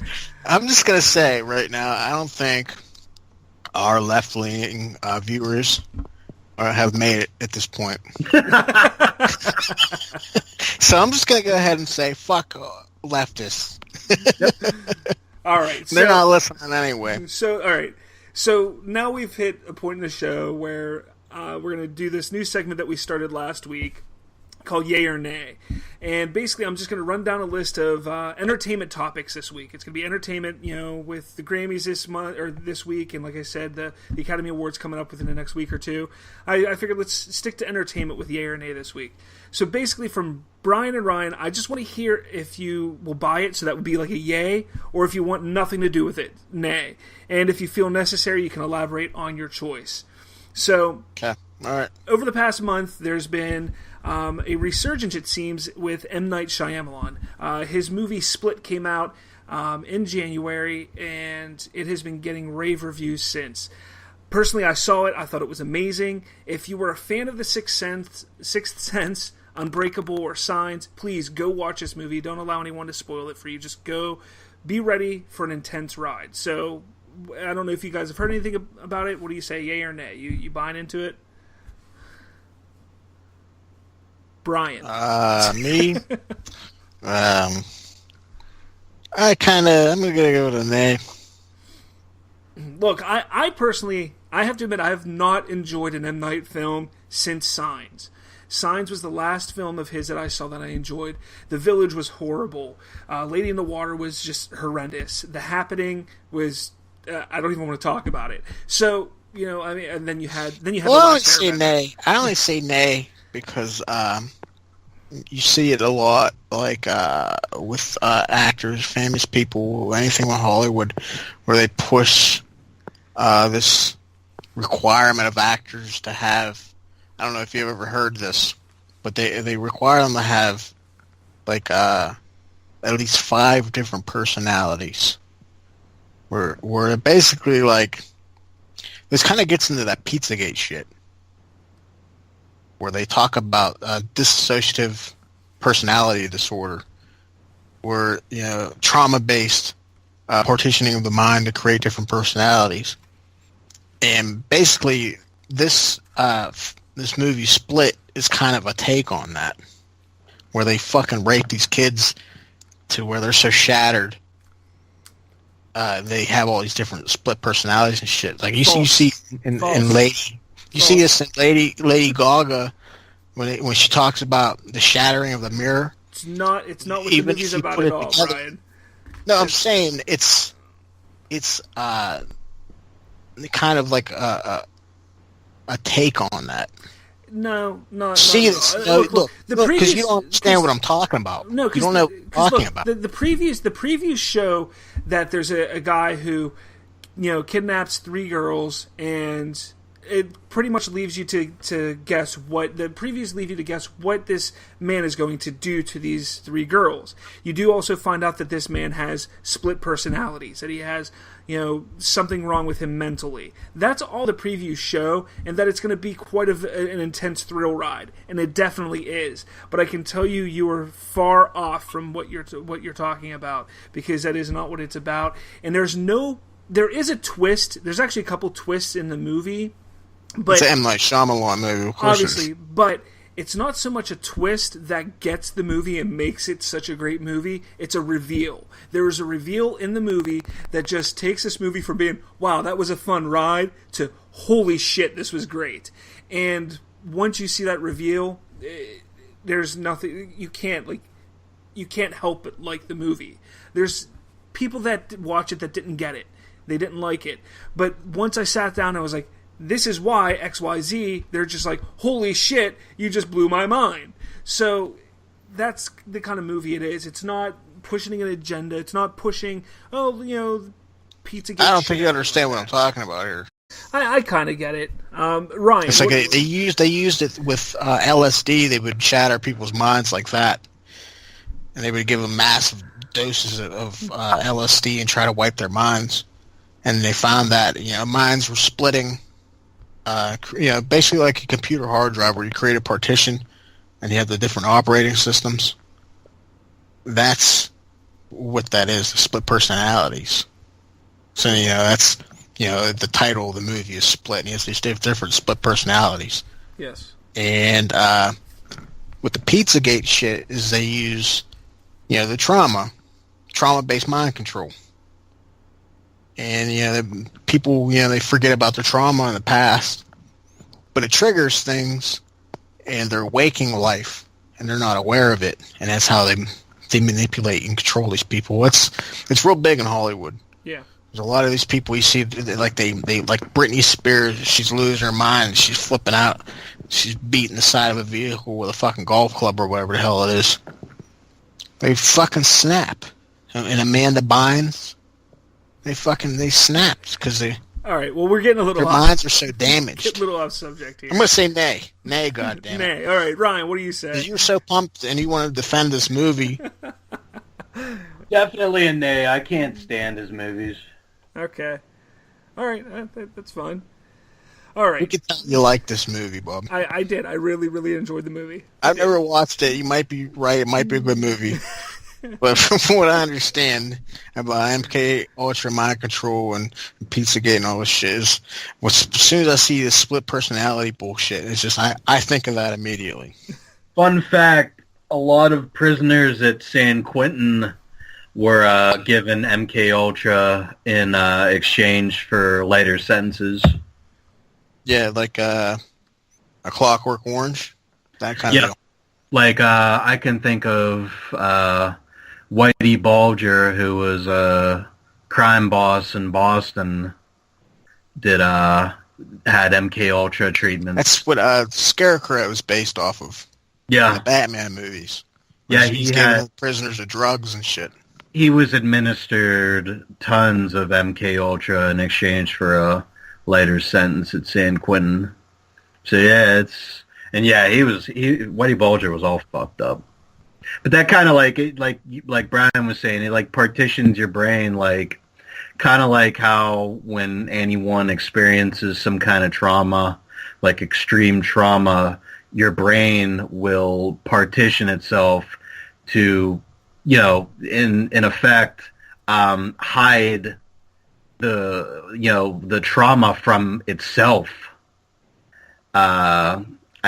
I'm just going to say right now, I don't think our left-leaning viewers have made it at this point. So I'm just going to go ahead and say, fuck leftists. All right. They're not listening anyway. So, all right. So now we've hit a point in the show where we're going to do this new segment that we started last week called Yay or Nay. And basically I'm just going to run down a list of entertainment topics this week. It's going to be entertainment, with the Grammys this month or this week. And like I said, the Academy Awards coming up within the next week or two. I figured let's stick to entertainment with Yay or Nay this week. So basically from Brian and Ryan, I just want to hear if you will buy it, so that would be like a yay, or if you want nothing to do with it, nay. And if you feel necessary, you can elaborate on your choice. So, okay. All right. Over the past month, there's been a resurgence, it seems, with M. Night Shyamalan. His movie Split came out in January, and it has been getting rave reviews since. Personally, I saw it. I thought it was amazing. If you were a fan of The Sixth Sense, Unbreakable, or Signs, please go watch this movie. Don't allow anyone to spoil it for you. Just go, be ready for an intense ride. So, I don't know if you guys have heard anything about it. What do you say, yay or nay? You buying into it? Brian. Me? I'm going to go with a nay. Look, I personally, I have to admit, I have not enjoyed an M. Night film since Signs. Signs was the last film of his that I saw that I enjoyed. The Village was horrible. Lady in the Water was just horrendous. The Happening was, I don't even want to talk about it. So, and then you had well, I only say nay. I only say nay because you see it a lot, like with actors, famous people, anything with Hollywood, where they push this requirement of actors to have. I don't know if you've ever heard this, but they require them to have like at least 5 different personalities. Where basically like this kind of gets into that Pizzagate shit, where they talk about dissociative personality disorder, where trauma-based partitioning of the mind to create different personalities, and basically this movie Split is kind of a take on that, where they fucking rape these kids to where they're so shattered. They have all these different split personalities and shit. Like you see in Lady, you see this in Lady Gaga when she talks about the shattering of the mirror. It's not what the movie's about at all, Brian. No, I'm saying it's kind of like a take on that. No, not. See, look, because you don't understand what I'm talking about. No, you don't know what I'm talking about. The previews show that there's a guy who, kidnaps 3 girls, and it pretty much leaves you to guess what the previews leave you to guess what this man is going to do to these 3 girls. You do also find out that this man has split personalities, that he has something wrong with him mentally. That's all the previews show, and that it's going to be quite an intense thrill ride, and it definitely is. But I can tell you are far off from what you're talking about, because that is not what it's about. And there is a twist. There's actually a couple twists in the movie. But it's an M. Night Shyamalan movie, of course. Obviously, but it's not so much a twist that gets the movie and makes it such a great movie. It's a reveal. There is a reveal in the movie that just takes this movie from being, wow, that was a fun ride, to holy shit, this was great. And once you see that reveal, there's nothing, you can't help but like the movie. There's people that watch it that didn't get it. They didn't like it. But once I sat down, I was like, this is why XYZ, they're just like, holy shit, you just blew my mind. So that's the kind of movie it is. It's not pushing an agenda. It's not pushing, pizza. I don't think you understand what I'm talking about here. I kind of get it. Ryan. It's like they used it with LSD. They would shatter people's minds like that. And they would give them massive doses of LSD and try to wipe their minds. And they found that, minds were splitting. Basically like a computer hard drive where you create a partition and you have the different operating systems. That's what that is, the split personalities. So, that's, the title of the movie is Split, and he has these different split personalities. Yes. And with the Pizzagate shit is they use, the trauma-based mind control. And, people, they forget about their trauma in the past, but it triggers things in their waking life, and they're not aware of it, and that's how they manipulate and control these people. It's real big in Hollywood. Yeah. There's a lot of these people you see, they like Britney Spears, she's losing her mind, she's flipping out, she's beating the side of a vehicle with a fucking golf club or whatever the hell it is. They fucking snap. And Amanda Bynes, they snapped because they. All right. Well, we're getting a little. Their minds are so damaged. Get a little off subject here. I'm gonna say nay, goddamn. Nay. All right, Ryan. What do you say? Because you're so pumped and you want to defend this movie. Definitely a nay. I can't stand his movies. Okay. All right. That's fine. All right. You can tell you like this movie, Bob. I did. I really, really enjoyed the movie. I've never watched it. You might be right. It might be a good movie. But from what I understand about MK Ultra mind control and Pizzagate and all this shit is, as soon as I see this split personality bullshit, it's just I think of that immediately. Fun fact: a lot of prisoners at San Quentin were given MK Ultra in exchange for lighter sentences. Yeah, like a Clockwork Orange, that kind of deal. Like I can think of Whitey Bulger, who was a crime boss in Boston, had MK Ultra treatment. That's what Scarecrow was based off of. Yeah, in the Batman movies. Yeah, he's giving prisoners of drugs and shit. He was administered tons of MK Ultra in exchange for a lighter sentence at San Quentin. So yeah, Whitey Bulger was all fucked up. But that kind of like Brian was saying, it like partitions your brain, like kind of like how when anyone experiences some kind of trauma, like extreme trauma, your brain will partition itself to, in effect, hide the trauma from itself.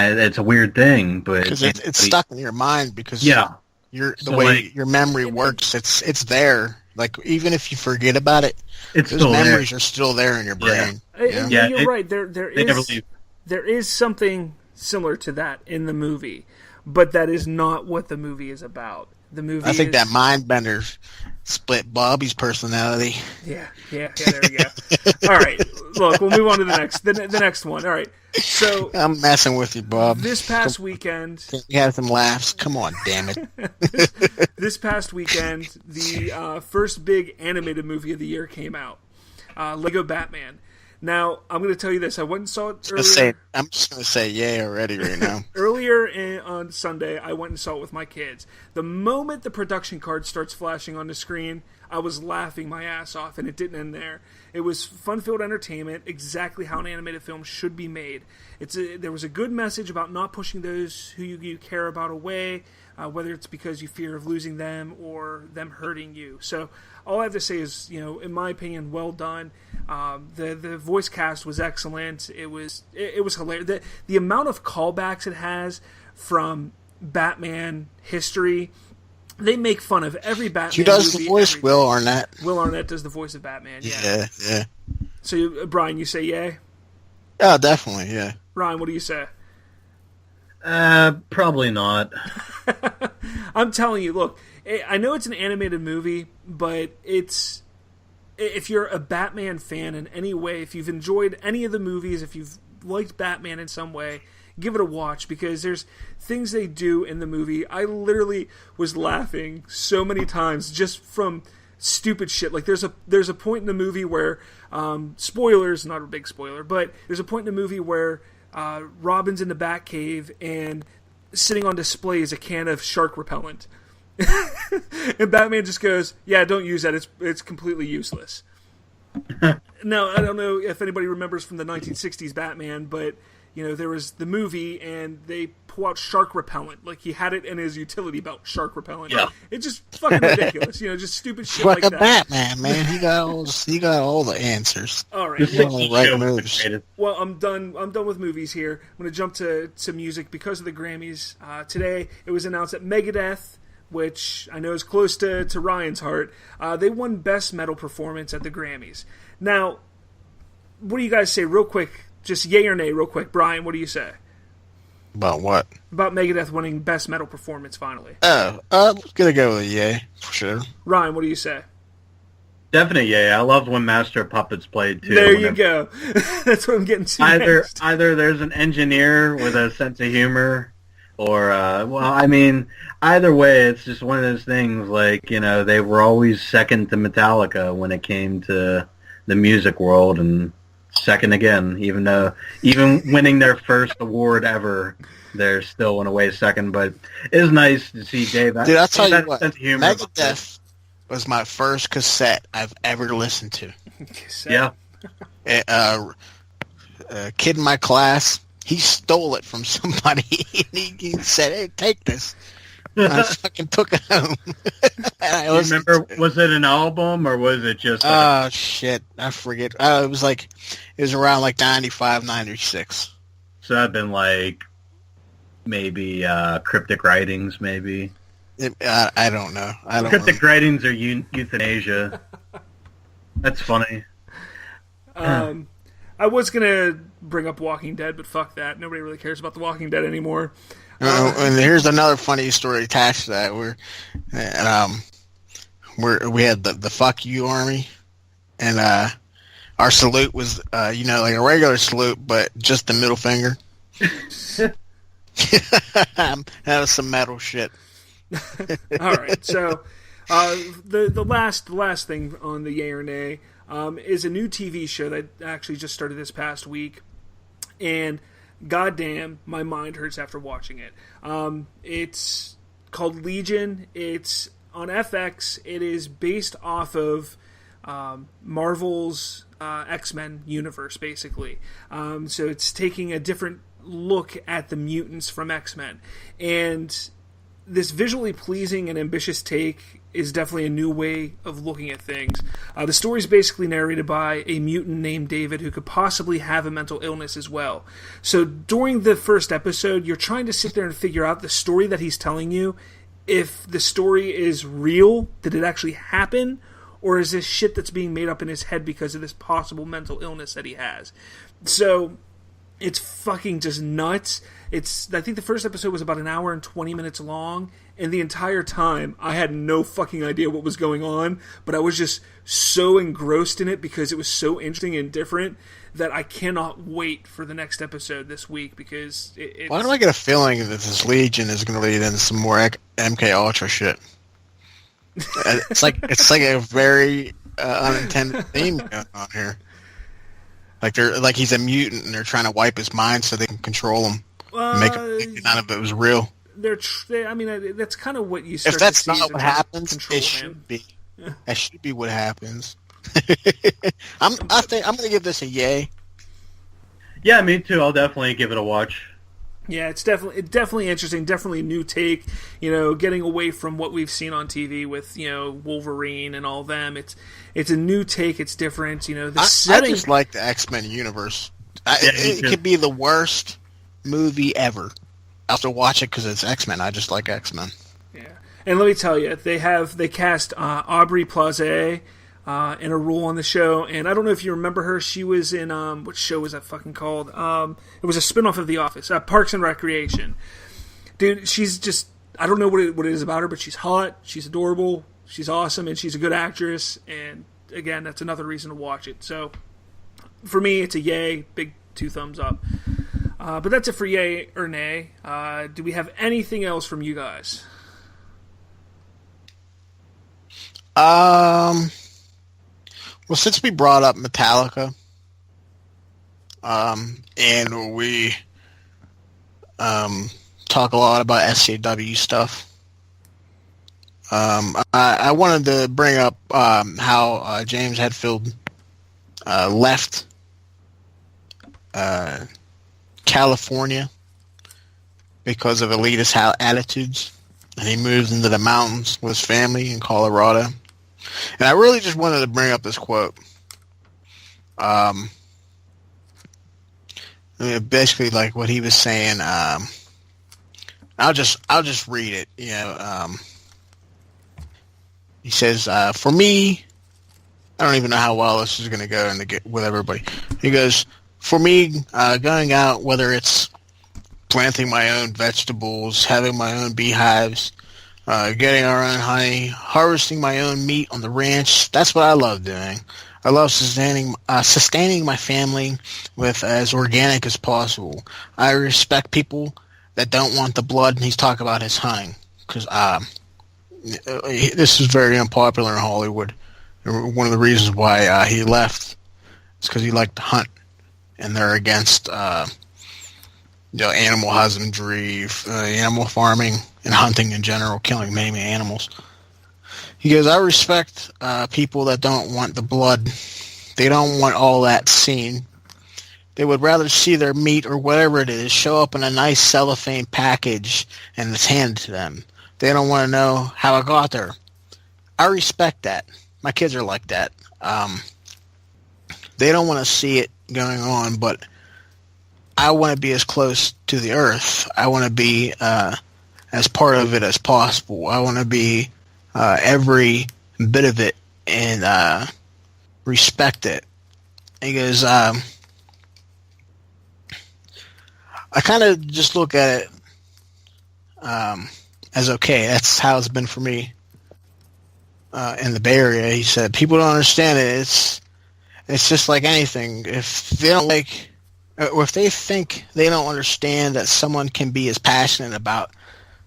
It's a weird thing, but because it's stuck in your mind because your memory works. It's there. Like even if you forget about it, those memories are still there in your brain. Yeah, you're right. There is something similar to that in the movie, but that is not what the movie is about. The movie. I think that Mindbender split Bobby's personality. Yeah. There we go. All right, look, we'll move on to the next one. All right, so I'm messing with you, Bob. This past weekend, we had some laughs. Come on, damn it. This past weekend, the first big animated movie of the year came out, Lego Batman. Now, I'm going to tell you this. I went and saw it earlier. I'm just going to say yay already right now. Earlier on Sunday, I went and saw it with my kids. The moment the production card starts flashing on the screen, I was laughing my ass off, and it didn't end there. It was fun-filled entertainment, exactly how an animated film should be made. There was a good message about not pushing those who you care about away, whether it's because you fear of losing them or them hurting you. So all I have to say is, in my opinion, well done. The voice cast was excellent. It was hilarious. The amount of callbacks it has from Batman history. They make fun of every Batman movie. Who does the voice? Everything. Will Arnett. Will Arnett does the voice of Batman. Yeah. So, Brian, you say yay? Oh, definitely, yeah. Ryan, what do you say? Probably not. I'm telling you, look, I know it's an animated movie, but if you're a Batman fan in any way, if you've enjoyed any of the movies, if you've liked Batman in some way, give it a watch, because there's things they do in the movie. I literally was laughing so many times just from stupid shit. Like there's a point in the movie where spoilers, not a big spoiler, but there's a point in the movie where Robin's in the Batcave and sitting on display is a can of shark repellent. And Batman just goes, "Yeah, don't use that. It's completely useless." Now, I don't know if anybody remembers from the 1960s Batman, but there was the movie, and they pull out shark repellent. Like, he had it in his utility belt, shark repellent. Yeah. It's just fucking ridiculous. Just stupid shit like that. Batman, man. He got all the answers. All right. Right moves. Well, I'm done with movies here. I'm going to jump to music because of the Grammys. Today, it was announced that Megadeth, which I know is close to Ryan's heart, they won Best Metal Performance at the Grammys. Now, what do you guys say real quick? Just yay or nay real quick. Brian, what do you say? About what? About Megadeth winning Best Metal Performance finally. Oh, I'm going to go with a yay, for sure. Ryan, what do you say? Definitely yay. I loved when Master of Puppets played, too. There you go. That's what I'm getting to next. Either there's an engineer with a sense of humor, or, either way, it's just one of those things, like, they were always second to Metallica when it came to the music world, and second again, even winning their first award ever, they're still in a way second. But it is nice to see Dave. Dude, I'll tell you what, Megadeth was my first cassette I've ever listened to. Cassette? Yeah. A kid in my class, he stole it from somebody, and he said, "Hey, take this." I fucking took it home. You remember, was it an album, or was it just... Oh, shit. I forget. It was around like 95, 96. So that'd been like maybe Cryptic Writings, maybe? I don't know. Cryptic Writings or euthanasia. That's funny. I was going to bring up Walking Dead, but fuck that. Nobody really cares about The Walking Dead anymore. And here's another funny story attached to that. We had the fuck you army, and our salute was like a regular salute, but just the middle finger. That was some metal shit. All right, so the last thing on the yay or nay is a new TV show that actually just started this past week, and goddamn, my mind hurts after watching it. It's called Legion. It's on FX. It is based off of Marvel's X-Men universe, basically. So it's taking a different look at the mutants from X-Men. And this visually pleasing and ambitious take is definitely a new way of looking at things. The story is basically narrated by a mutant named David who could possibly have a mental illness as well. So during the first episode, you're trying to sit there and figure out the story that he's telling you. If the story is real, did it actually happen? Or is this shit that's being made up in his head because of this possible mental illness that he has? So It's fucking just nuts. I think the first episode was about an hour and 20 minutes long, and the entire time I had no fucking idea what was going on, but I was just so engrossed in it because it was so interesting and different that I cannot wait for the next episode this week because it's... Why do I get a feeling that this Legion is going to lead into some more MK Ultra shit? It's like a very unintended theme going on here. Like he's a mutant and they're trying to wipe his mind so they can control him. Make him think none of it was real. I mean, that's kind of what you start if that's to see not what happens, it should be. That should be what happens. I think I'm going to give this a yay. Yeah, me too. I'll definitely give it a watch. Yeah, it's definitely interesting. Definitely a new take. Getting away from what we've seen on TV with Wolverine and all them. It's a new take. It's different. The setting. I just like the X-Men universe. It could be the worst movie ever. I have to watch it because it's X-Men. I just like X-Men. Yeah, and let me tell you, they cast Aubrey Plaza in a role on the show, and I don't know if you remember her. She was in what show was that fucking called? It was a spinoff of The Office, Parks and Recreation. Dude, she's just, I don't know what it is about her, but she's hot, she's adorable, she's awesome, and she's a good actress. And again, that's another reason to watch it. So for me, it's a yay, big 2 thumbs up. But that's it for yay or nay. Do we have anything else from you guys? Well, since we brought up Metallica, and we talk a lot about SJW stuff, I wanted to bring up how James Hetfield left California because of elitist attitudes, and he moved into the mountains with his family in Colorado. And I really just wanted to bring up this quote. Basically, like what he was saying. I'll just read it. He says, "For me, I don't even know how well this is going to go with everybody." He goes, "For me, going out, whether it's planting my own vegetables, having my own beehives." Getting our own honey, harvesting my own meat on the ranch. That's what I love doing. I love sustaining my family with as organic as possible. I respect people that don't want the blood, and he's talking about his hunting. Because this is very unpopular in Hollywood. One of the reasons why he left is because he liked to hunt, and they're against animal husbandry, animal farming, and hunting in general, killing mainly animals. He goes, I respect people that don't want the blood. They don't want all that seen. They would rather see their meat or whatever it is show up in a nice cellophane package and it's handed to them. They don't want to know how it got there. I respect that. My kids are like that. They don't want to see it going on, but I want to be as close to the earth. I want to be as part of it as possible. I want to be every bit of it and respect it. He goes, I kind of just look at it as okay. That's how it's been for me in the Bay Area. He said, people don't understand it. It's just like anything. If they don't like, or if they think they don't understand that someone can be as passionate about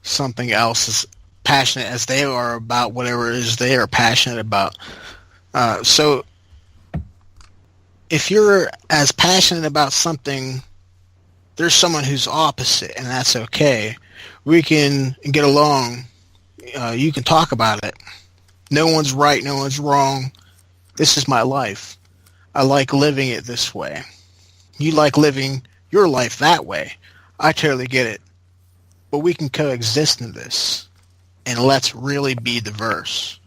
something else as passionate as they are about whatever it is they are passionate about. So if you're as passionate about something, there's someone who's opposite, and that's okay. We can get along. You can talk about it. No one's right, no one's wrong. This is my life. I like living it this way. You like living your life that way. I totally get it. But we can coexist in this. And let's really be diverse.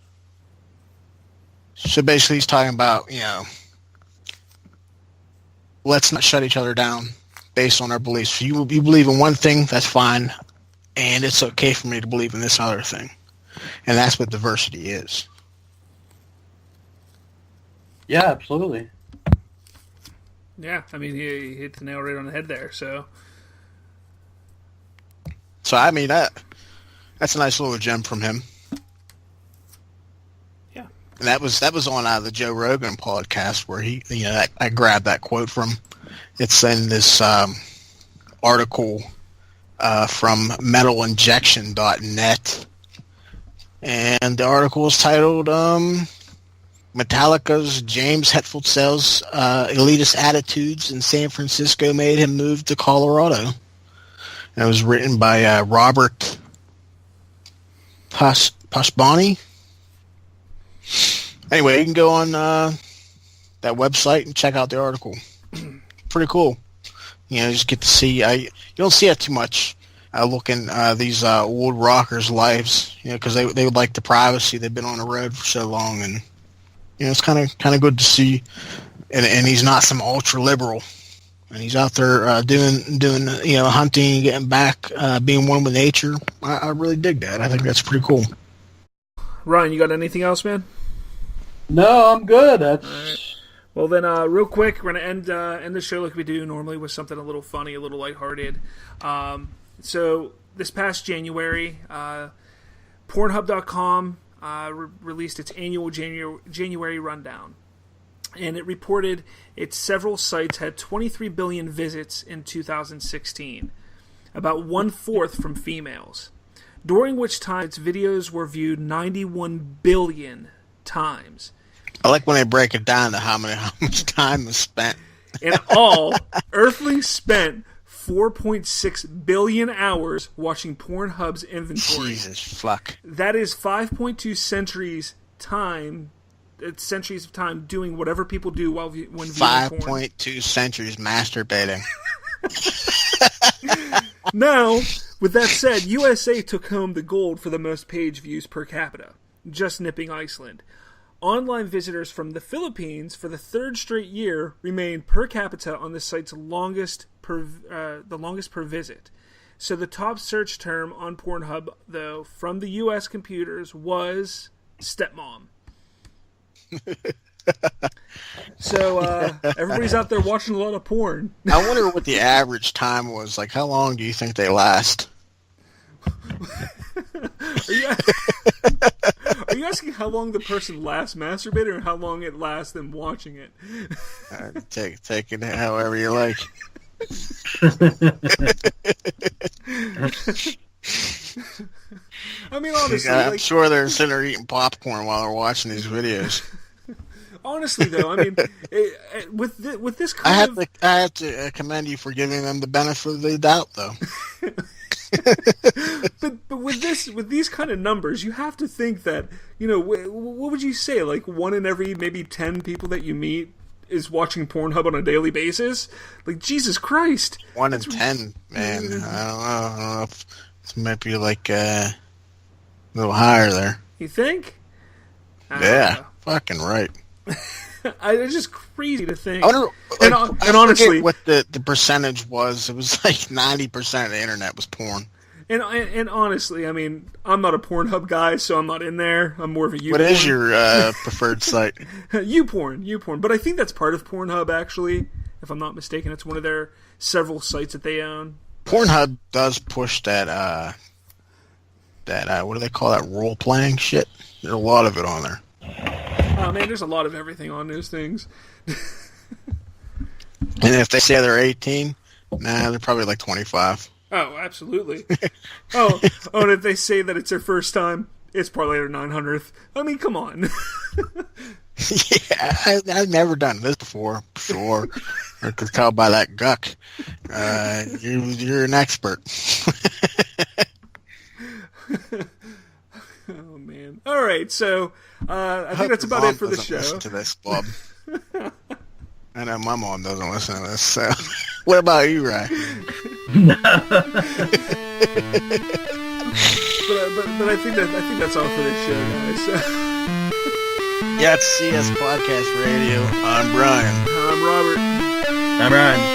So basically he's talking about, let's not shut each other down based on our beliefs. You believe in one thing, that's fine. And it's okay for me to believe in this other thing. And that's what diversity is. Yeah, absolutely. Yeah, I mean, he hit the nail right on the head there. So I mean that's a nice little gem from him. yeah, And that was on the Joe Rogan podcast where he, I grabbed that quote from. It's in this article from metalinjection.net, and the article is titled Metallica's James Hetfield Sells Elitist Attitudes in San Francisco Made Him Move to Colorado. And it was written by Robert Pashbani. Anyway, you can go on that website and check out the article. Pretty cool. You just get to see. You don't see it too much. Looking these old rockers' lives, because they would like the privacy. They've been on the road for so long, and it's kind of good to see. And he's not some ultra liberal, and he's out there doing hunting, getting back, being one with nature. I really dig that. I think that's pretty cool. Ryan, you got anything else, man? No, I'm good. That's... All right. Well, then, real quick, we're going to end the show like we do normally with something a little funny, a little lighthearted. So, this past January, Pornhub.com released its annual January rundown. And it reported its several sites had 23 billion visits in 2016, about 1/4 from females, during which time its videos were viewed 91 billion times. I like when they break it down to how much time was spent. In all, Earthlings spent 4.6 billion hours watching Pornhub's inventory. Jesus fuck. That is 5.2 centuries of time doing whatever people do when viewing porn. 5.2 centuries masturbating. Now, with that said, USA took home the gold for the most page views per capita, just nipping Iceland. Online visitors from the Philippines for the third straight year remained per capita on the site's the longest per visit. So the top search term on Pornhub, though, from the U.S. computers was stepmom. So everybody's out there watching a lot of porn. I wonder what the average time was. Like, how long do you think they last? Are you asking how long the person last masturbated, or how long it lasts them watching it? Take it however you like. I mean, honestly, I'm sure they're sitting there eating popcorn while they're watching these videos. Honestly, though, I mean, with this kind I have to commend you for giving them the benefit of the doubt, though. but with these kind of numbers, you have to think that, what would you say? Like 1 in every maybe 10 people that you meet is watching Pornhub on a daily basis? Like, Jesus Christ. 1 in 10, man. I don't know if it might be like a little higher there. You think? Yeah, fucking right. It's just crazy to think. I wonder, and honestly, what the percentage was. It was like 90% of the internet was porn. And honestly, I mean, I'm not a Pornhub guy, so I'm not in there. I'm more of a YouPorn. What is your preferred site? YouPorn. But I think that's part of Pornhub, actually. If I'm not mistaken, it's one of their several sites that they own. Pornhub does push that what do they call that, role playing shit? There's a lot of it on there. Oh man, there's a lot of everything on those things. And if they say they're 18, they're probably like 25. Oh, absolutely. Oh, and if they say that it's their first time, it's probably their 900th. I mean, come on. Yeah, I've never done this before. Sure. I could tell by that guck. You're an expert. Oh, man. All right, so I think that's about it for the show. Listen to this, Bob. I know my mom doesn't listen to this, so... What about you, Ryan? But I think that's all for this show, guys. Yeah, it's CS Podcast Radio. I'm Brian. I'm Robert. I'm Ryan.